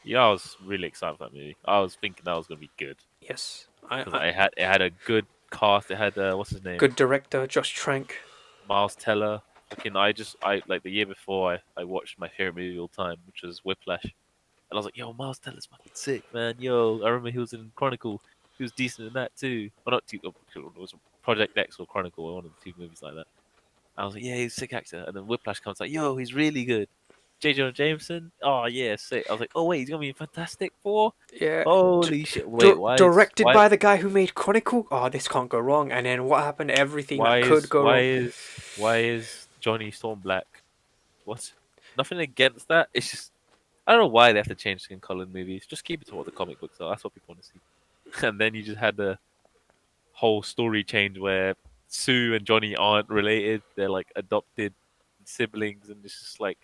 Yeah, I was really excited for that movie. I was thinking that was gonna be good Yes, because it had a good cast. It had what's his name, good director, Josh Trank. Miles Teller. Fucking, I like the year before I watched my favorite movie of all time, which was Whiplash, and I was like, yo, Miles Teller's fucking sick, man. Yo, I remember he was in Chronicle. He was decent in that too. Well, not too. It was Project X or Chronicle, or one of the two movies like that. I was like, yeah, he's a sick actor. And then Whiplash comes like, yo, he's really good. J. Jonah Jameson, oh yeah, sick. I was like, oh wait, he's gonna be in Fantastic Four. Yeah, Holy shit! Wait, directed by the guy who made Chronicle. Oh, this can't go wrong. And then what happened? Everything that why could is go why wrong. is why is Johnny Storm black? What? Nothing against that. It's just I don't know why they have to change skin color in movies. Just keep it to what the comic books are. That's what people want to see. And then you just had the whole story change where Sue and Johnny aren't related. They're like adopted siblings, and it's just like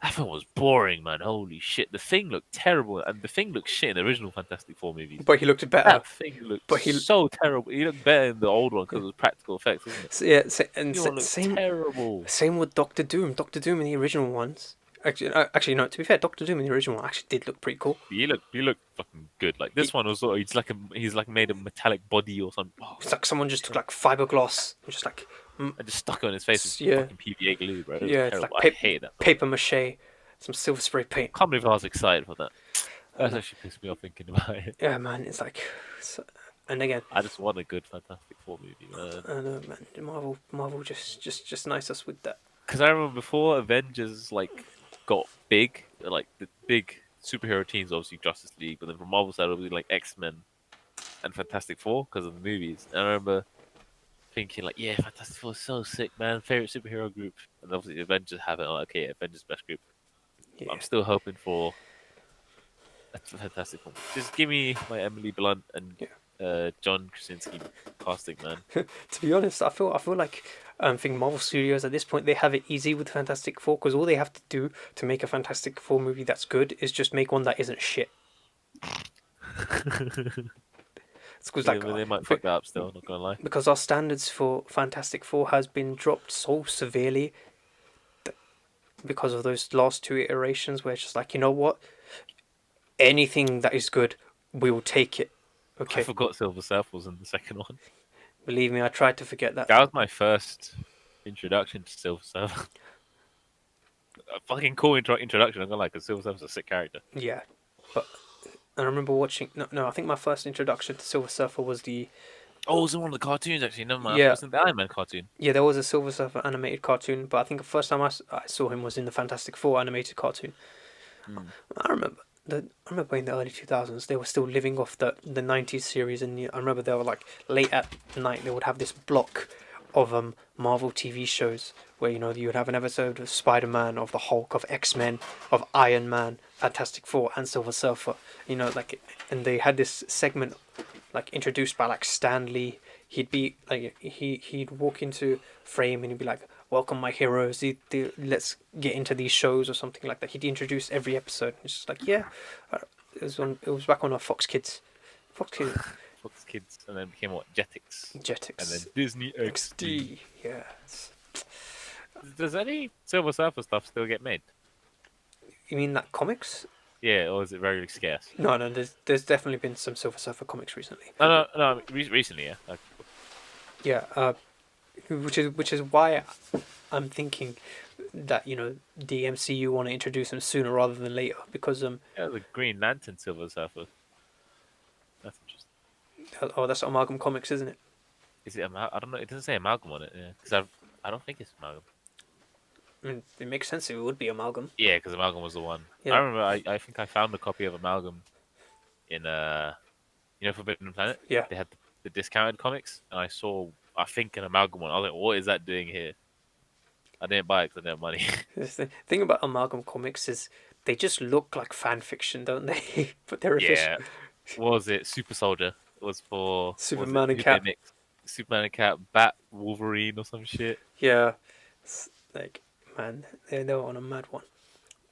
that film was boring, man. Holy shit. The Thing looked terrible, and the Thing looked shit in the original Fantastic Four movies. But he looked better. That thing looked But he, so terrible. He looked better in the old one because it was practical effects, wasn't it? yeah, You all look terrible. same with Doctor Doom. Doctor Doom in the original ones. Actually, no. To be fair, Doctor Doom in the original one actually did look pretty cool. He looked fucking good. Like He, this one was, he's like made a metallic body or something. Oh, it's like someone just took like fiberglass and just like, and just stuck it on his face with yeah, fucking PVA glue, bro. It was yeah. It's like terrible. I hated that. paper mache, some silver spray paint. Can't believe I was excited for that. That's Uh, actually pissed me off thinking about it. yeah, man. It's like, and again, I just want a good Fantastic Four movie, man. I don't know, man. Marvel just nice us with that. Because I remember before Avengers like got big, like the big superhero teams, obviously Justice League, but then from Marvel side, it would be like X-Men and Fantastic Four because of the movies. And I remember thinking like, yeah, Fantastic Four is so sick, man. Favorite superhero group, and obviously the Avengers have it. Like, okay, Avengers best group. But Yeah, I'm still hoping for a Fantastic Four. Just give me my Emily Blunt and yeah. John Krasinski casting, man. To be honest, I feel like I think Marvel Studios at this point they have it easy with Fantastic Four because all they have to do to make a Fantastic Four movie that's good is just make one that isn't shit. It's because Yeah, like but they might fuck that up still. Not gonna lie. because our standards for Fantastic Four has been dropped so severely because of those last two iterations where it's just like, you know what, anything that is good, we will take it. I Okay, forgot Silver Surfer was in the second one. believe me, I tried to forget that. That was my first introduction to Silver Surfer. A fucking cool introduction. I'm gonna like, cause Silver Surfer's a sick character. Yeah, but and I remember watching. No, I think my first introduction to Silver Surfer was the Oh, it was in one of the cartoons actually. Never mind. It yeah was in the Iron Man cartoon. yeah there was a Silver Surfer animated cartoon, but I think the first time I saw him was in the Fantastic Four animated cartoon. Hmm. I remember in the early 2000s they were still living off the 90s series, and I remember they were like late at night they would have this block of Marvel TV shows where you would have an episode of Spider-Man, of the Hulk, of X-Men, of Iron Man, Fantastic Four, and Silver Surfer. Like, and they had this segment like introduced by like Stan Lee. He'd be like he'd walk into frame and he'd be like, "Welcome, my heroes. Let's get into these shows," or something like that. He'd introduce every episode. It's just like, yeah, it was back on our Fox Kids, Fox Kids, Fox Kids, and then became what, Jetix, and then Jetix, Disney XD. XD. Yes. Does any Silver Surfer stuff still get made? You mean that comics? Yeah, or is it very scarce? No, no. There's definitely been some Silver Surfer comics recently. No. Recently, yeah. Yeah. Which is why I'm thinking that the MCU want to introduce them sooner rather than later because Yeah, the Green Lantern Silver Surfer. That's interesting. Oh, that's Amalgam Comics, isn't it? Is it? I don't know. It doesn't say amalgam on it. Yeah, because I don't think it's amalgam. I mean, it makes sense. It would be Amalgam. Yeah, because amalgam was the one. I Yeah, remember. I think I found a copy of amalgam in Forbidden Planet. yeah. They had the discounted comics, and I saw I think an amalgam one. I was like, what is that doing here? I didn't buy it because I didn't have money. The thing about Amalgam Comics is they just look like fan fiction, don't they? But they're official. Yeah, what was it? Super Soldier. It was for what was it? Superman and Who did Cap. they mix? Superman and Cat, Bat, Wolverine, or some shit. Yeah, it's like man, they were on a mad one.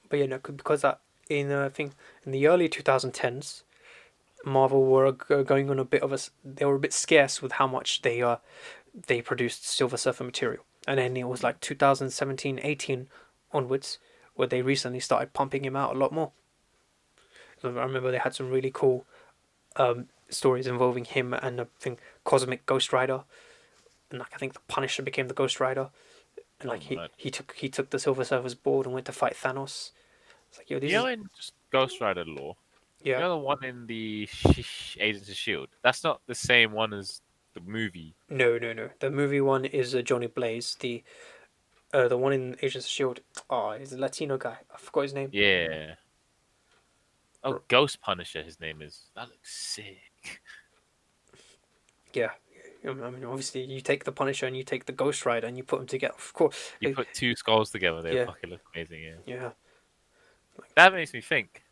But because that in I think in the early 2010s, Marvel were going on a bit of a. They were a bit scarce with how much they produced Silver Surfer material, and then it was like 2017, 18 onwards where they recently started pumping him out a lot more. So I remember they had some really cool stories involving him and I think Cosmic Ghost Rider, and like I think the Punisher became the Ghost Rider, and Oh like my. he took the Silver Surfer's board and went to fight Thanos. It's like yo, this You know, is in just Ghost Rider lore, you yeah. know the one in the Agents of Shield. That's not the same one as the movie. No, no, no. The movie one is Johnny Blaze. The one in Agents of Shield. Oh, he's a Latino guy. I forgot his name. Yeah. Oh, R- Ghost Punisher. His name is. That looks sick. Yeah. I mean, obviously, you take the Punisher and you take the Ghost Rider and you put them together. Of course. You put two skulls together, they Yeah, fucking look amazing. Yeah. yeah. That makes me think.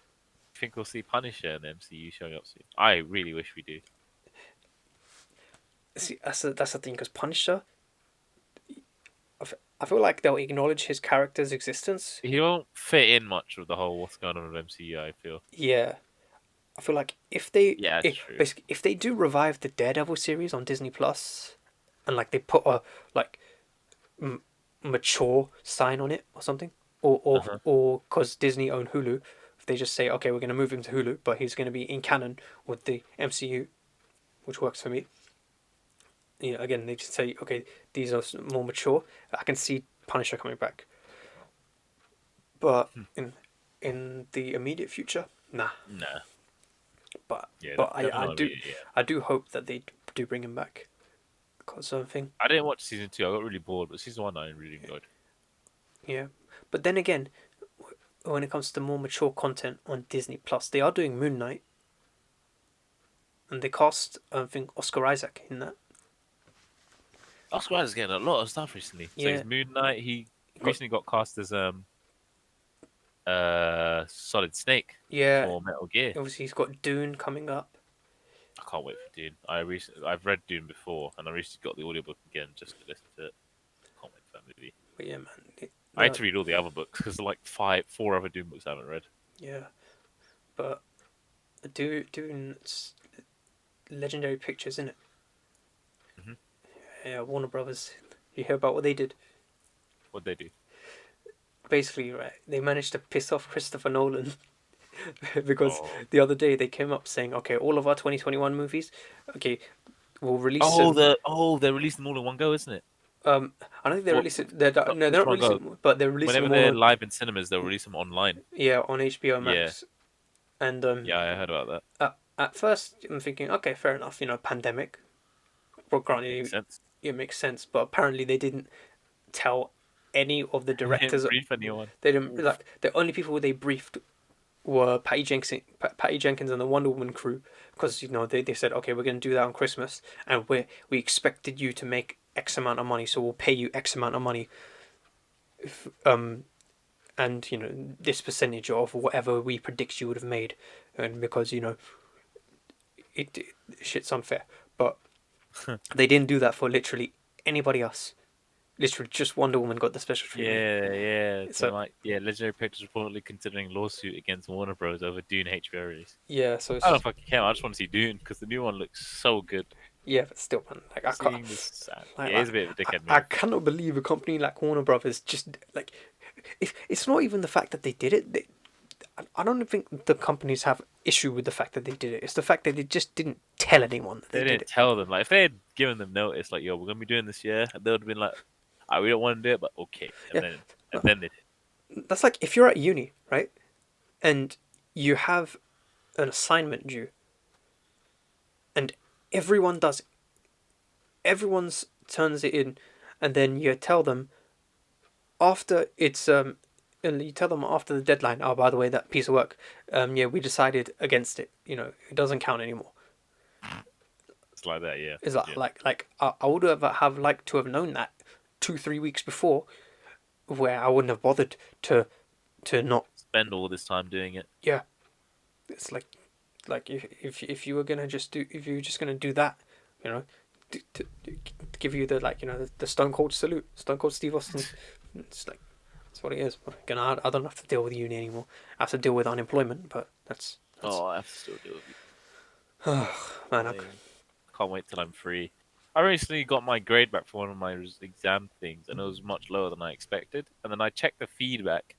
Think we'll see Punisher in the MCU showing up soon. I really wish we do. See, that's the thing, because Punisher, I feel like they'll acknowledge his character's existence. He won't fit in much with the whole what's going on with MCU. I feel. Yeah. I feel like if they Yeah, that's if true. basically if they do revive the Daredevil series on Disney Plus, and like they put a like m- mature sign on it or something, Uh-huh. or because Disney own Hulu, if they just say okay, we're going to move him to Hulu, but he's going to be in canon with the MCU, which works for me. Again, they just say okay, these are more mature. I can see Punisher coming back, but Hmm. in the immediate future, nah. Nah. But Yeah, but definitely. Yeah. I do hope that they do bring him back because something. I didn't watch season 2. I got really bored, but season 1 I really enjoyed. Yeah, but then again, when it comes to more mature content on Disney Plus, they are doing Moon Knight, and they cast I think Oscar Isaac in that. Oscar Isaac's getting a lot of stuff recently. So Yeah, he's Moon Knight. He he got recently got cast as Solid Snake yeah. for Metal Gear. Obviously, he's got Dune coming up. I can't wait for Dune. I've read Dune before, and I recently got the audiobook again just to listen to it. Can't wait for that movie. But yeah, man, I had to read all the other books because like four other Dune books I haven't read. yeah, but Dune's legendary pictures, isn't it? Hmm. Yeah, Warner Brothers. You hear about what they did? What'd they do? Basically, right, they managed to piss off Christopher Nolan because Oh, the other day they came up saying, okay, all of our 2021 movies, okay, we'll release oh, them. they're releasing them all in one go, isn't it? I don't think they What? release it. They're Not no, they're which not one go? releasing, but they're releasing Whenever them all they're on live in cinemas, they'll release them online. yeah on HBO Yeah, Max. And yeah, I heard about that. at first I'm thinking, okay, fair enough, pandemic. Well, Makes granted, sense. it makes sense, but apparently they didn't tell any of the They didn't directors. brief anyone. They didn't Oof. like the only people they briefed were Patty Jenkins and the Wonder Woman crew, because they said okay, we're going to do that on Christmas, and we expected you to make X amount of money, so we'll pay you X amount of money, if, and this percentage of whatever we predict you would have made, and because it shit's unfair, but they didn't do that for literally anybody else. Literally, just Wonder Woman got the special treatment. Yeah, yeah. So So like, yeah, Legendary Pictures reportedly considering lawsuit against Warner Bros. Over Dune HBO release. yeah, so I don't it's fucking care. I just want to see Dune because the new one looks so good. yeah, but still, man, like I can't. Seeing this is sad. Like, Yeah, it's a bit of a dickhead I move. cannot believe a company like Warner Brothers just like if it's not even the fact that they did it. I don't think the companies have issue with the fact that they did it. It's the fact that they just didn't tell anyone that They they did didn't it. tell them. Like, if they had given them notice, like, yo, we're gonna be doing this year, they would have been like, we don't want to do it, but okay. Yeah, And then they did. that's like if you're at uni, right, and you have an assignment due, and Everyone does it. Everyone's turns it in, and then you tell them after it's and you tell them after the deadline. Oh, by the way, that piece of work, yeah, we decided against it. It doesn't count anymore. It's like that, yeah. Is Yeah. like I would have liked to have known that 2 3 weeks before, where I wouldn't have bothered to not. Spend all this time doing it. Yeah, it's like if you were gonna just do if you were just gonna do that, you know, to give you the the Stone Cold salute, Stone Cold Steve Austin. It's like that's what it is. But again, I don't have to deal with uni anymore. I have to deal with unemployment, but that's Oh, I have to still do it. man. Can't wait till I'm free. I recently got my grade back for one of my exam things, and it was much lower than I expected. And then I checked the feedback.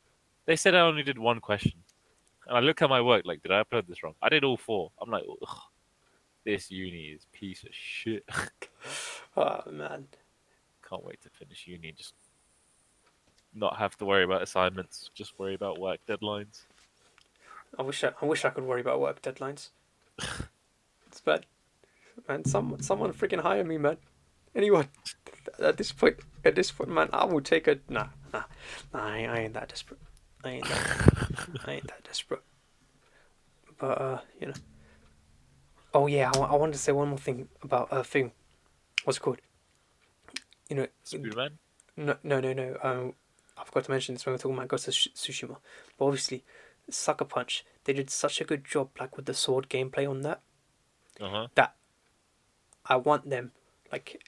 They said I only did one question. And I look at my work, like, did I upload this wrong? I did all four. I'm like, ugh, this uni is a piece of shit. Oh man, Can't wait to finish uni. Just not have to worry about assignments. Just worry about work deadlines. I wish I could worry about work deadlines. It's bad, man. Someone freaking hire me, man. Anyone at this point, man, I will take a nah. I ain't that desperate. I ain't that desperate. But Oh yeah, I wanted to say one more thing about a thing. What's it called? You know, Spider-Man? no. I forgot to mention this when we were talking about Ghost of Tsushima. But obviously, Sucker Punch. They did such a good job, like with the sword gameplay on that. Uh-huh. That I want them, like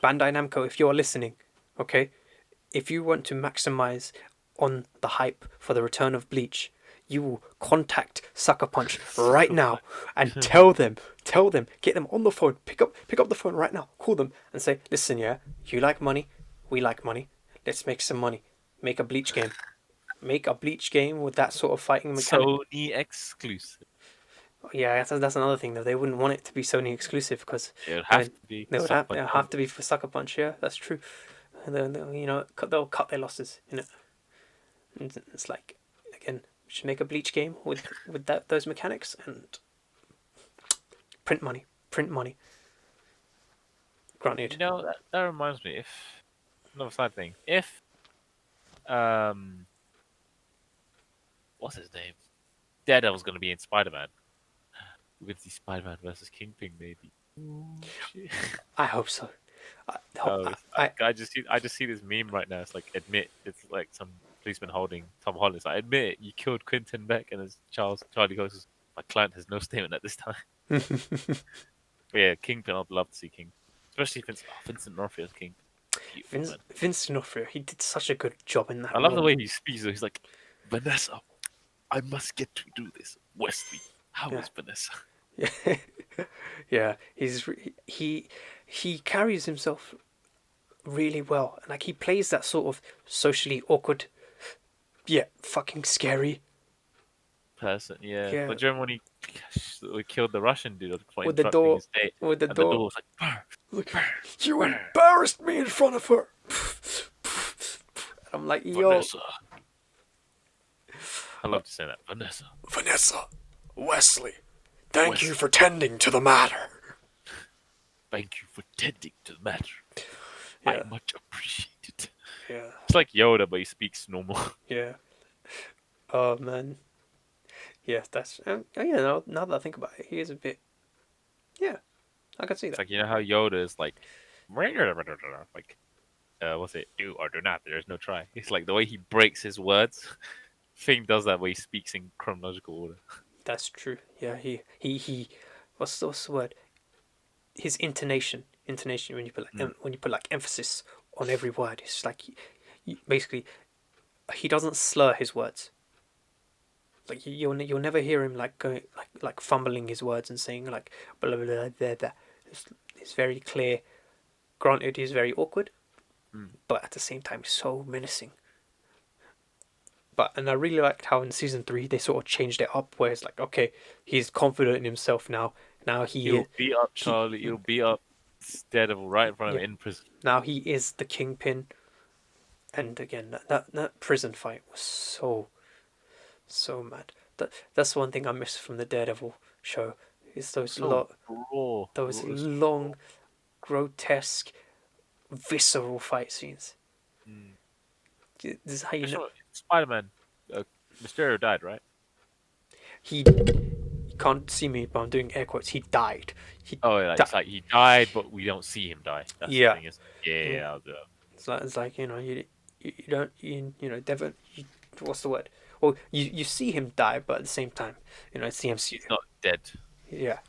Bandai Namco, if you're listening, okay, if you want to maximize on the hype for the return of Bleach, you will contact Sucker Punch right now and tell them, get them on the phone, pick up the phone right now, call them and say, listen, yeah, you like money, we like money, let's make some money, make a Bleach game, with that sort of fighting mechanic. Sony exclusive. Yeah, that's another thing though. They wouldn't want it to be Sony exclusive because It would have then to be they would Sucker have Punch. it'll have to be for Sucker Punch. Yeah, that's true. And then they'll cut their losses. And it's like again, we should make a Bleach game with those mechanics and print money, Granted, That reminds me. If another side thing, if um, what's his name? Daredevil's gonna be in Spider-Man. We're gonna see Spider-Man versus Kingpin, maybe. Ooh, shit. I hope so. Oh, I I just see this meme right now. It's like admit it's like some policeman holding Tom Holland. It's like admit it, you killed Quentin Beck, and as Charlie goes, my client has no statement at this time. But yeah, Kingpin. I'd love to see King, especially Vincent D'Onofrio as King. Beautiful man. Vince D'Onofrio, he did such a good job in that I love the role. way he speaks. He's like, Vanessa, I must get to do this. Wesley, how is Vanessa? Yeah, yeah. He carries himself really well, and like he plays that sort of socially awkward, yeah, fucking scary. Person, yeah. Yeah, But do you remember when he killed the Russian dude for with the interrupting door, his date? with the And the door. door was like, "Brr, Look, brr, you brr, embarrassed me in front of her. And I'm like, yo, Vanessa. I love to say that, Vanessa. Vanessa, Wesley, thank you Wesley. for tending to the matter. Thank you for tending to the matter. Yeah. I much appreciate it. Yeah, It's like Yoda, but he speaks normal. yeah. Oh man. Yeah, that's yeah. Now that I think about it, he is a bit. Yeah, I can see It's that. like, you know how Yoda is like, like, what's it? Do or do not. There's no try. It's like the way he breaks his words. Finn does that way he speaks in chronological order. That's true. Yeah, he. What's the word? His intonation when you put like emphasis on every word. It's like basically he doesn't slur his words. Like you'll never hear him like going like fumbling his words and saying like blah blah blah blah. Blah. It's very clear. Granted, he's very awkward, Mm. but at the same time, so menacing. And I really liked how in season 3 they sort of changed it up, where it's like, okay, he's confident in himself now. Now He'll beat up he Charlie. He'll beat up Daredevil right in front of yeah. him in prison. Now he is the kingpin. And again, that prison fight was so mad. That's one thing I miss from the Daredevil show. It's So raw. those It's long, grotesque, visceral fight scenes. mm. This is how you know Spider-Man. Uh, Mysterio died, right? he. You can't see me, but I'm doing air quotes. He died. He Oh, yeah, died. it's like he died, but we don't see him die. That's the Yeah, thing. Is yeah, yeah. yeah, I'll do it. It's like you don't Devon. What's the word? Well, you see him die, but at the same time, it's the MCU. He's not dead. Yeah,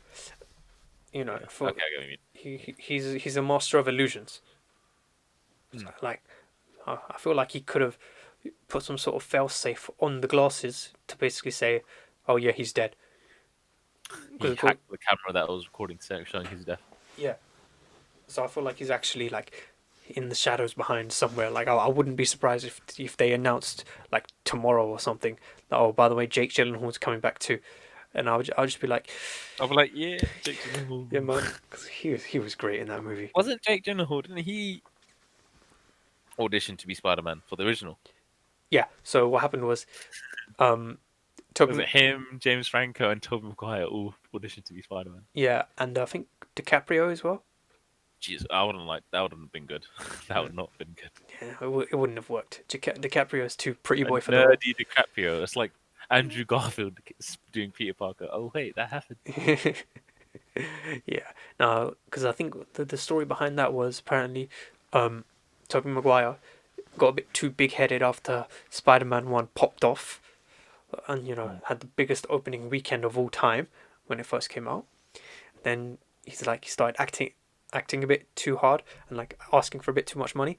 Yeah. for Okay, I get what you mean. he's a master of illusions. So, Mm. like, I feel like he could have put some sort of fail-safe on the glasses to basically say, "Oh yeah, he's dead." He Because hacked the camera that was recording showing his death. yeah, so I feel like he's actually like in the shadows behind somewhere. Like, I wouldn't be surprised if they announced like tomorrow or something that, oh, by the way, Jake Gyllenhaal's coming back too, and I'll just be like, I'll be like, yeah, Jake yeah, Gyllenhaal. man, because he was great in that movie. Wasn't Jake Gyllenhaal? Didn't he audition to be Spider-Man for the original? Yeah. So what happened was, um, Was Toby, it him, James Franco, and Tobey Maguire all auditioned to be Spider-Man? yeah, and I think DiCaprio as well. Jeez, I wouldn't like that. Wouldn't have been good. That Yeah, would not have been good. yeah, it wouldn't have worked. DiCaprio is too pretty A boy for the role. nerdy DiCaprio. It's like Andrew Garfield doing Peter Parker. Oh wait, that happened. Yeah, no, because I think the story behind that was apparently, um, Tobey Maguire got a bit too big-headed after Spider-Man 1 popped off, and Mm. had the biggest opening weekend of all time when it first came out. Then he started acting a bit too hard and like asking for a bit too much money.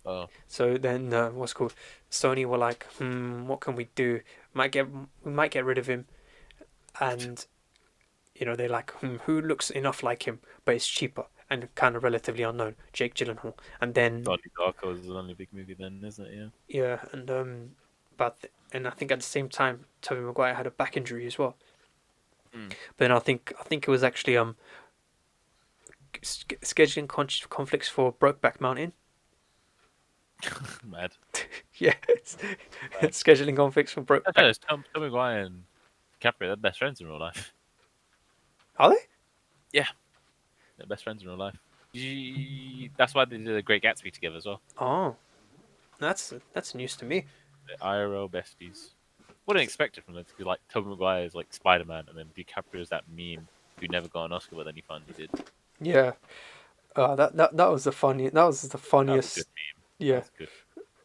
Oh, So then, what's it called? Sony were like, what can we do? We might get rid of him, and they're like, who looks enough like him but is cheaper and kind of relatively unknown? Jake Gyllenhaal. And then Donnie Darko is the only big movie then, isn't it? Yeah. yeah, and I think at the same time, Tobey Maguire had a back injury as well. Mm. But then I think it was actually scheduling conflicts for Brokeback Mountain. Mad. Yeah, Mad. scheduling conflicts for That's how Brokeback. it's Tobey Maguire and DiCaprio. They're best friends in real life. Are they? Yeah, they're best friends in real life. That's why they did a Great Gatsby together as well. Oh, that's news to me. The IRL besties. Wouldn't expect it from them to be like Tobey Maguire is like Spider-Man, and then DiCaprio is that meme who never got an Oscar, but then he finally did. Yeah. That was the funny. That was the That was a good funniest. meme. That Yeah, was good.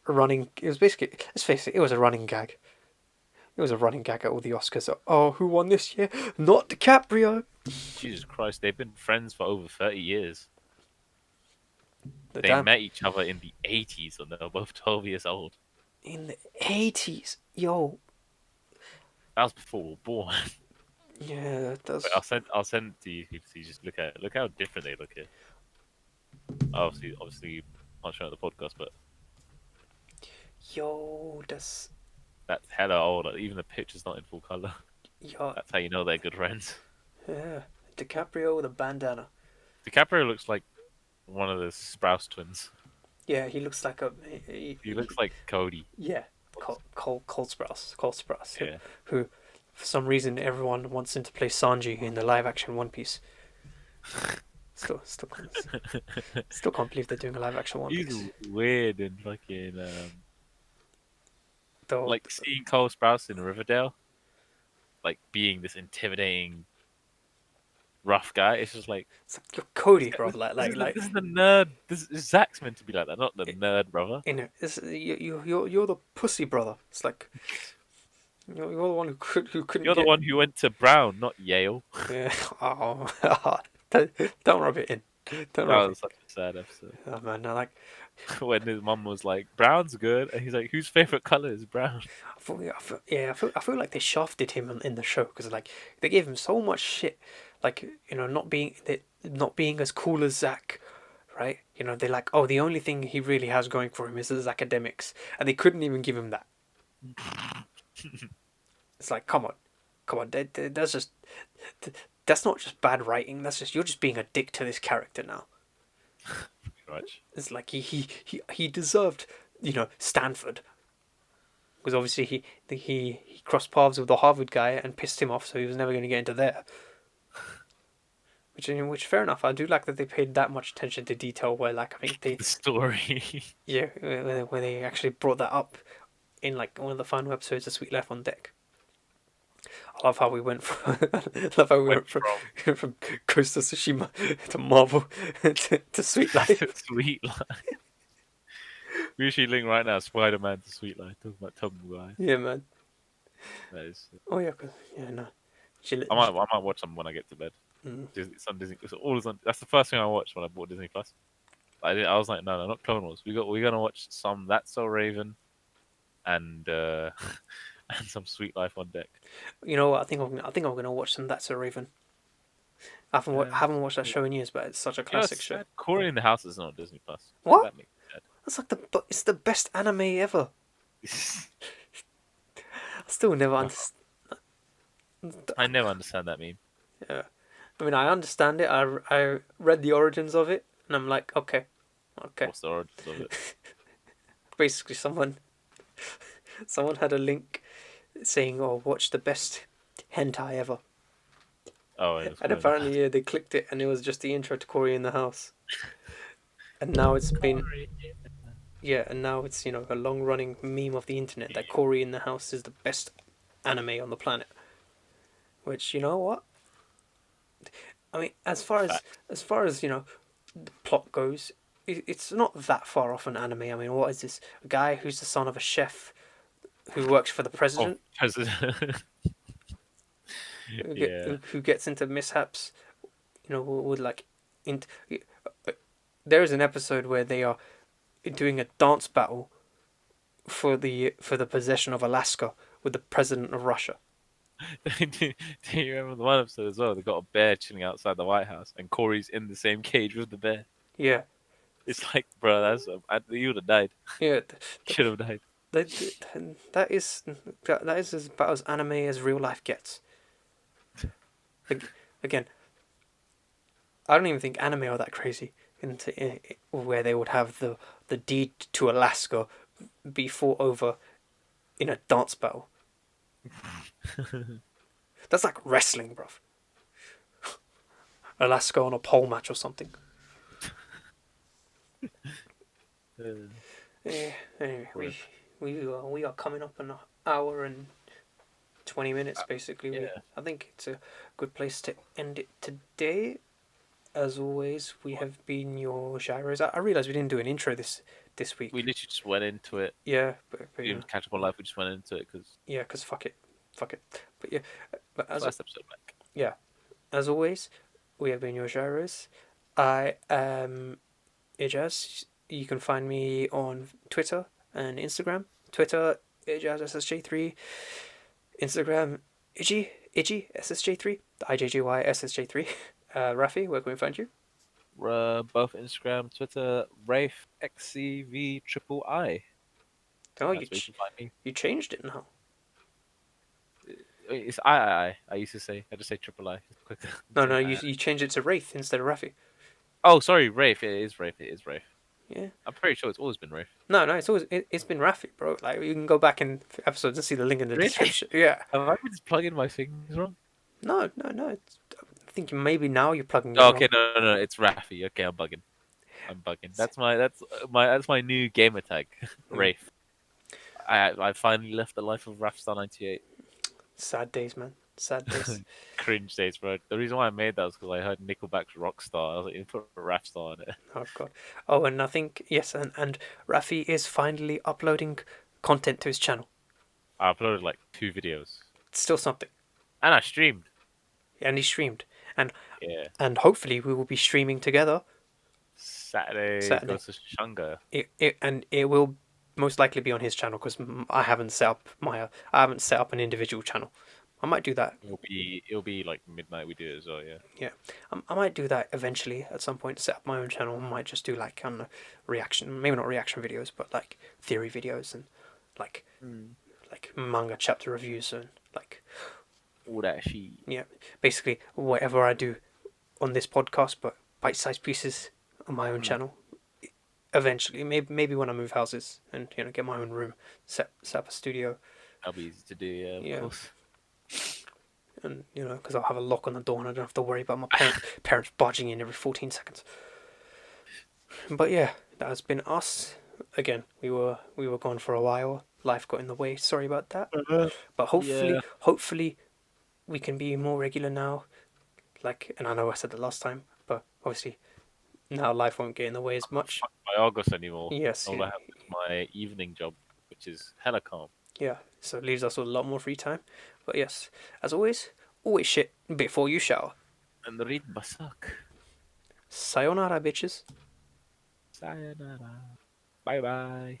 running. It was basically. Let's face it. It was a running gag. It was a running gag at all the Oscars. Oh, who won this year? Not DiCaprio. Jesus Christ, they've been friends for over 30 years. The They damn met each other in the 80s when they were both 12 years old. in the 80s. Yo. That was before we were born. Yeah, that's. Wait, I'll send it to you so you just look at it. Look how different they look here. Obviously, you can't show it on the podcast, but Yo, that's. that's hella old. Like, even the picture's not in full color. Yo, That's how you know they're good friends. yeah. DiCaprio with a bandana. DiCaprio looks like one of the Sprouse twins. Yeah, he looks like a. He looks like Cody. Yeah, Cole Sprouse. Cole Sprouse. Yeah. Who, for some reason, everyone wants him to play Sanji in the live action One Piece. Still can't believe they're doing a live action One Piece. He's weird and fucking Though, like seeing Cole Sprouse in Riverdale, like being this intimidating rough guy. It's just like it's like you're Cody, bro. Like this is the nerd. This is Zach's meant to be like that, not the nerd brother. you're the pussy brother. It's like you're the one who couldn't You're the get. one who went to Brown, not Yale. Yeah. Oh, don't rub it in. Don't That rub was it. such a sad episode. Oh man, I like. When his mum was like, "Brown's good," and he's like, "Whose favorite color is brown?" I feel like they shafted him in the show because like they gave him so much shit, like not being as cool as Zach, right? They're like, oh, the only thing he really has going for him is his academics, and they couldn't even give him that. It's like, come on, that's just that's not just bad writing. That's just you're just being a dick to this character now. Pretty much. It's like he deserved, Stanford. because obviously he crossed paths with the Harvard guy and pissed him off, so he was never going to get into there. Which fair enough. I do like that they paid that much attention to detail. Where like I think they The story. yeah where they actually brought that up in like one of the final episodes of Sweet Life on Deck. I love how we went from I love how we Went went from Ghost of Tsushima to Marvel to Sweet Life. Sweet Life. We're usually link right now Spider-Man to Sweet Life. Talking about Tumble Guy. Yeah, man. That is. Oh yeah, yeah, no. I might watch them when I get to bed. Mm. It's on Disney. It's always on. That's the first thing I watched when I bought Disney Plus. I was like, no, not Clone Wars. We're gonna watch some That's So Raven, and and some Sweet Life on Deck. You know what? I think I'm gonna watch some That's a Raven. I haven't watched that show in years, but it's such a classic show. Sad. Corey in the House is not on Disney Plus. What? That makes me That's like it's the best anime ever. sad. I still never understand. I never understand that meme. Yeah. I mean, I understand it. I read the origins of it, and I'm like, okay. What's the origins of it? Basically, someone had a link saying, "Oh, watch the best hentai ever," Oh, yeah, and apparently, they clicked it, and it was just the intro to Cory in the House. And now it's been and now it's a long running meme of the internet that Cory in the House is the best anime on the planet. Which you know what? I mean, as far as the plot goes, it's not that far off an anime. I mean, what is this? A guy who's the son of a chef who works for the president, President. who gets into mishaps, with like, there is an episode where they are doing a dance battle for the possession of Alaska with the president of Russia. do you remember the one episode as well? They got a bear chilling outside the White House, and Corey's in the same cage with the bear. Yeah, It's like, bro, you would have died. yeah. Should have died. That is about as anime as real life gets. Again, I don't even think anime are that crazy where they would have the deed to Alaska be fought over in a dance battle. That's like wrestling, bruv. Alaska on a pole match or something. Yeah. Anyway, we are coming up an hour and 20 minutes basically. Yeah. I think it's a good place to end it today. As always, we have been your Gyros. I realised we didn't do an intro this week. We literally just went into it. Yeah, but We didn't catch up on life. We just went into it because fuck it. But yeah, but first episode back. Yeah, as always, we have been your Gyros. I am Ijaz. You can find me on Twitter and Instagram. Twitter, Ijaz SSJ3. Instagram, Ijaz SSJ3. IJGY SSJ3. Rafi, where can we find you? Both Instagram, Twitter, Rafe XCV triple I. Oh, That's where you can find me. you changed it now. It's I. I used to say. I just say triple I. No, you changed it to Wraith instead of Rafi. Oh, sorry, Rafe. It is Rafe. Yeah. I'm pretty sure it's always been Rafe. No, it's been Rafi, bro. Like you can go back in episodes and see the link in the Really? description. Yeah. Have I been just plugging my things wrong? No. I think maybe now you're plugging. Oh, okay, no. It's Rafi. Okay, I'm bugging. That's my new gamer tag, Rafe. I finally left the life of Rafstar 98. Sad days, man. Sad days. Cringe days, bro. The reason why I made that was because I heard Nickelback's Rockstar. I was like, you put Rafstar on it. Oh god. Oh, and I think yes, and Rafi is finally uploading content to his channel. I uploaded like 2 videos. It's still something. And I streamed. And he streamed. Yeah. And hopefully we will be streaming together. Saturday. Goes to Shunga. It will most likely be on his channel because I haven't set up an individual channel. I might do that. It'll be like midnight. We do it as well. Yeah. Yeah, I might do that eventually at some point. Set up my own channel. I might just do like reaction, maybe not reaction videos, but like theory videos and like manga chapter reviews and like all that shit. Yeah, basically whatever I do on this podcast, but bite-sized pieces on my own channel. eventually. Maybe when I move houses and get my own room, set up a studio. That'll be easy to do, yeah, of Yeah, course. and because I'll have a lock on the door and I don't have to worry about my parents barging in every 14 seconds. But yeah, that has been us. Again, we were gone for a while. Life got in the way. Sorry about that. But Yeah. hopefully we can be more regular now. Like, and I know I said the last time, but obviously now life won't get in the way as much. Fuck my Argos anymore. Yes, All I have is my evening job, which is hella calm. yeah. So it leaves us with a lot more free time. But yes, as always shit before you shower. And read Basak. Sayonara, bitches. Sayonara. Bye bye.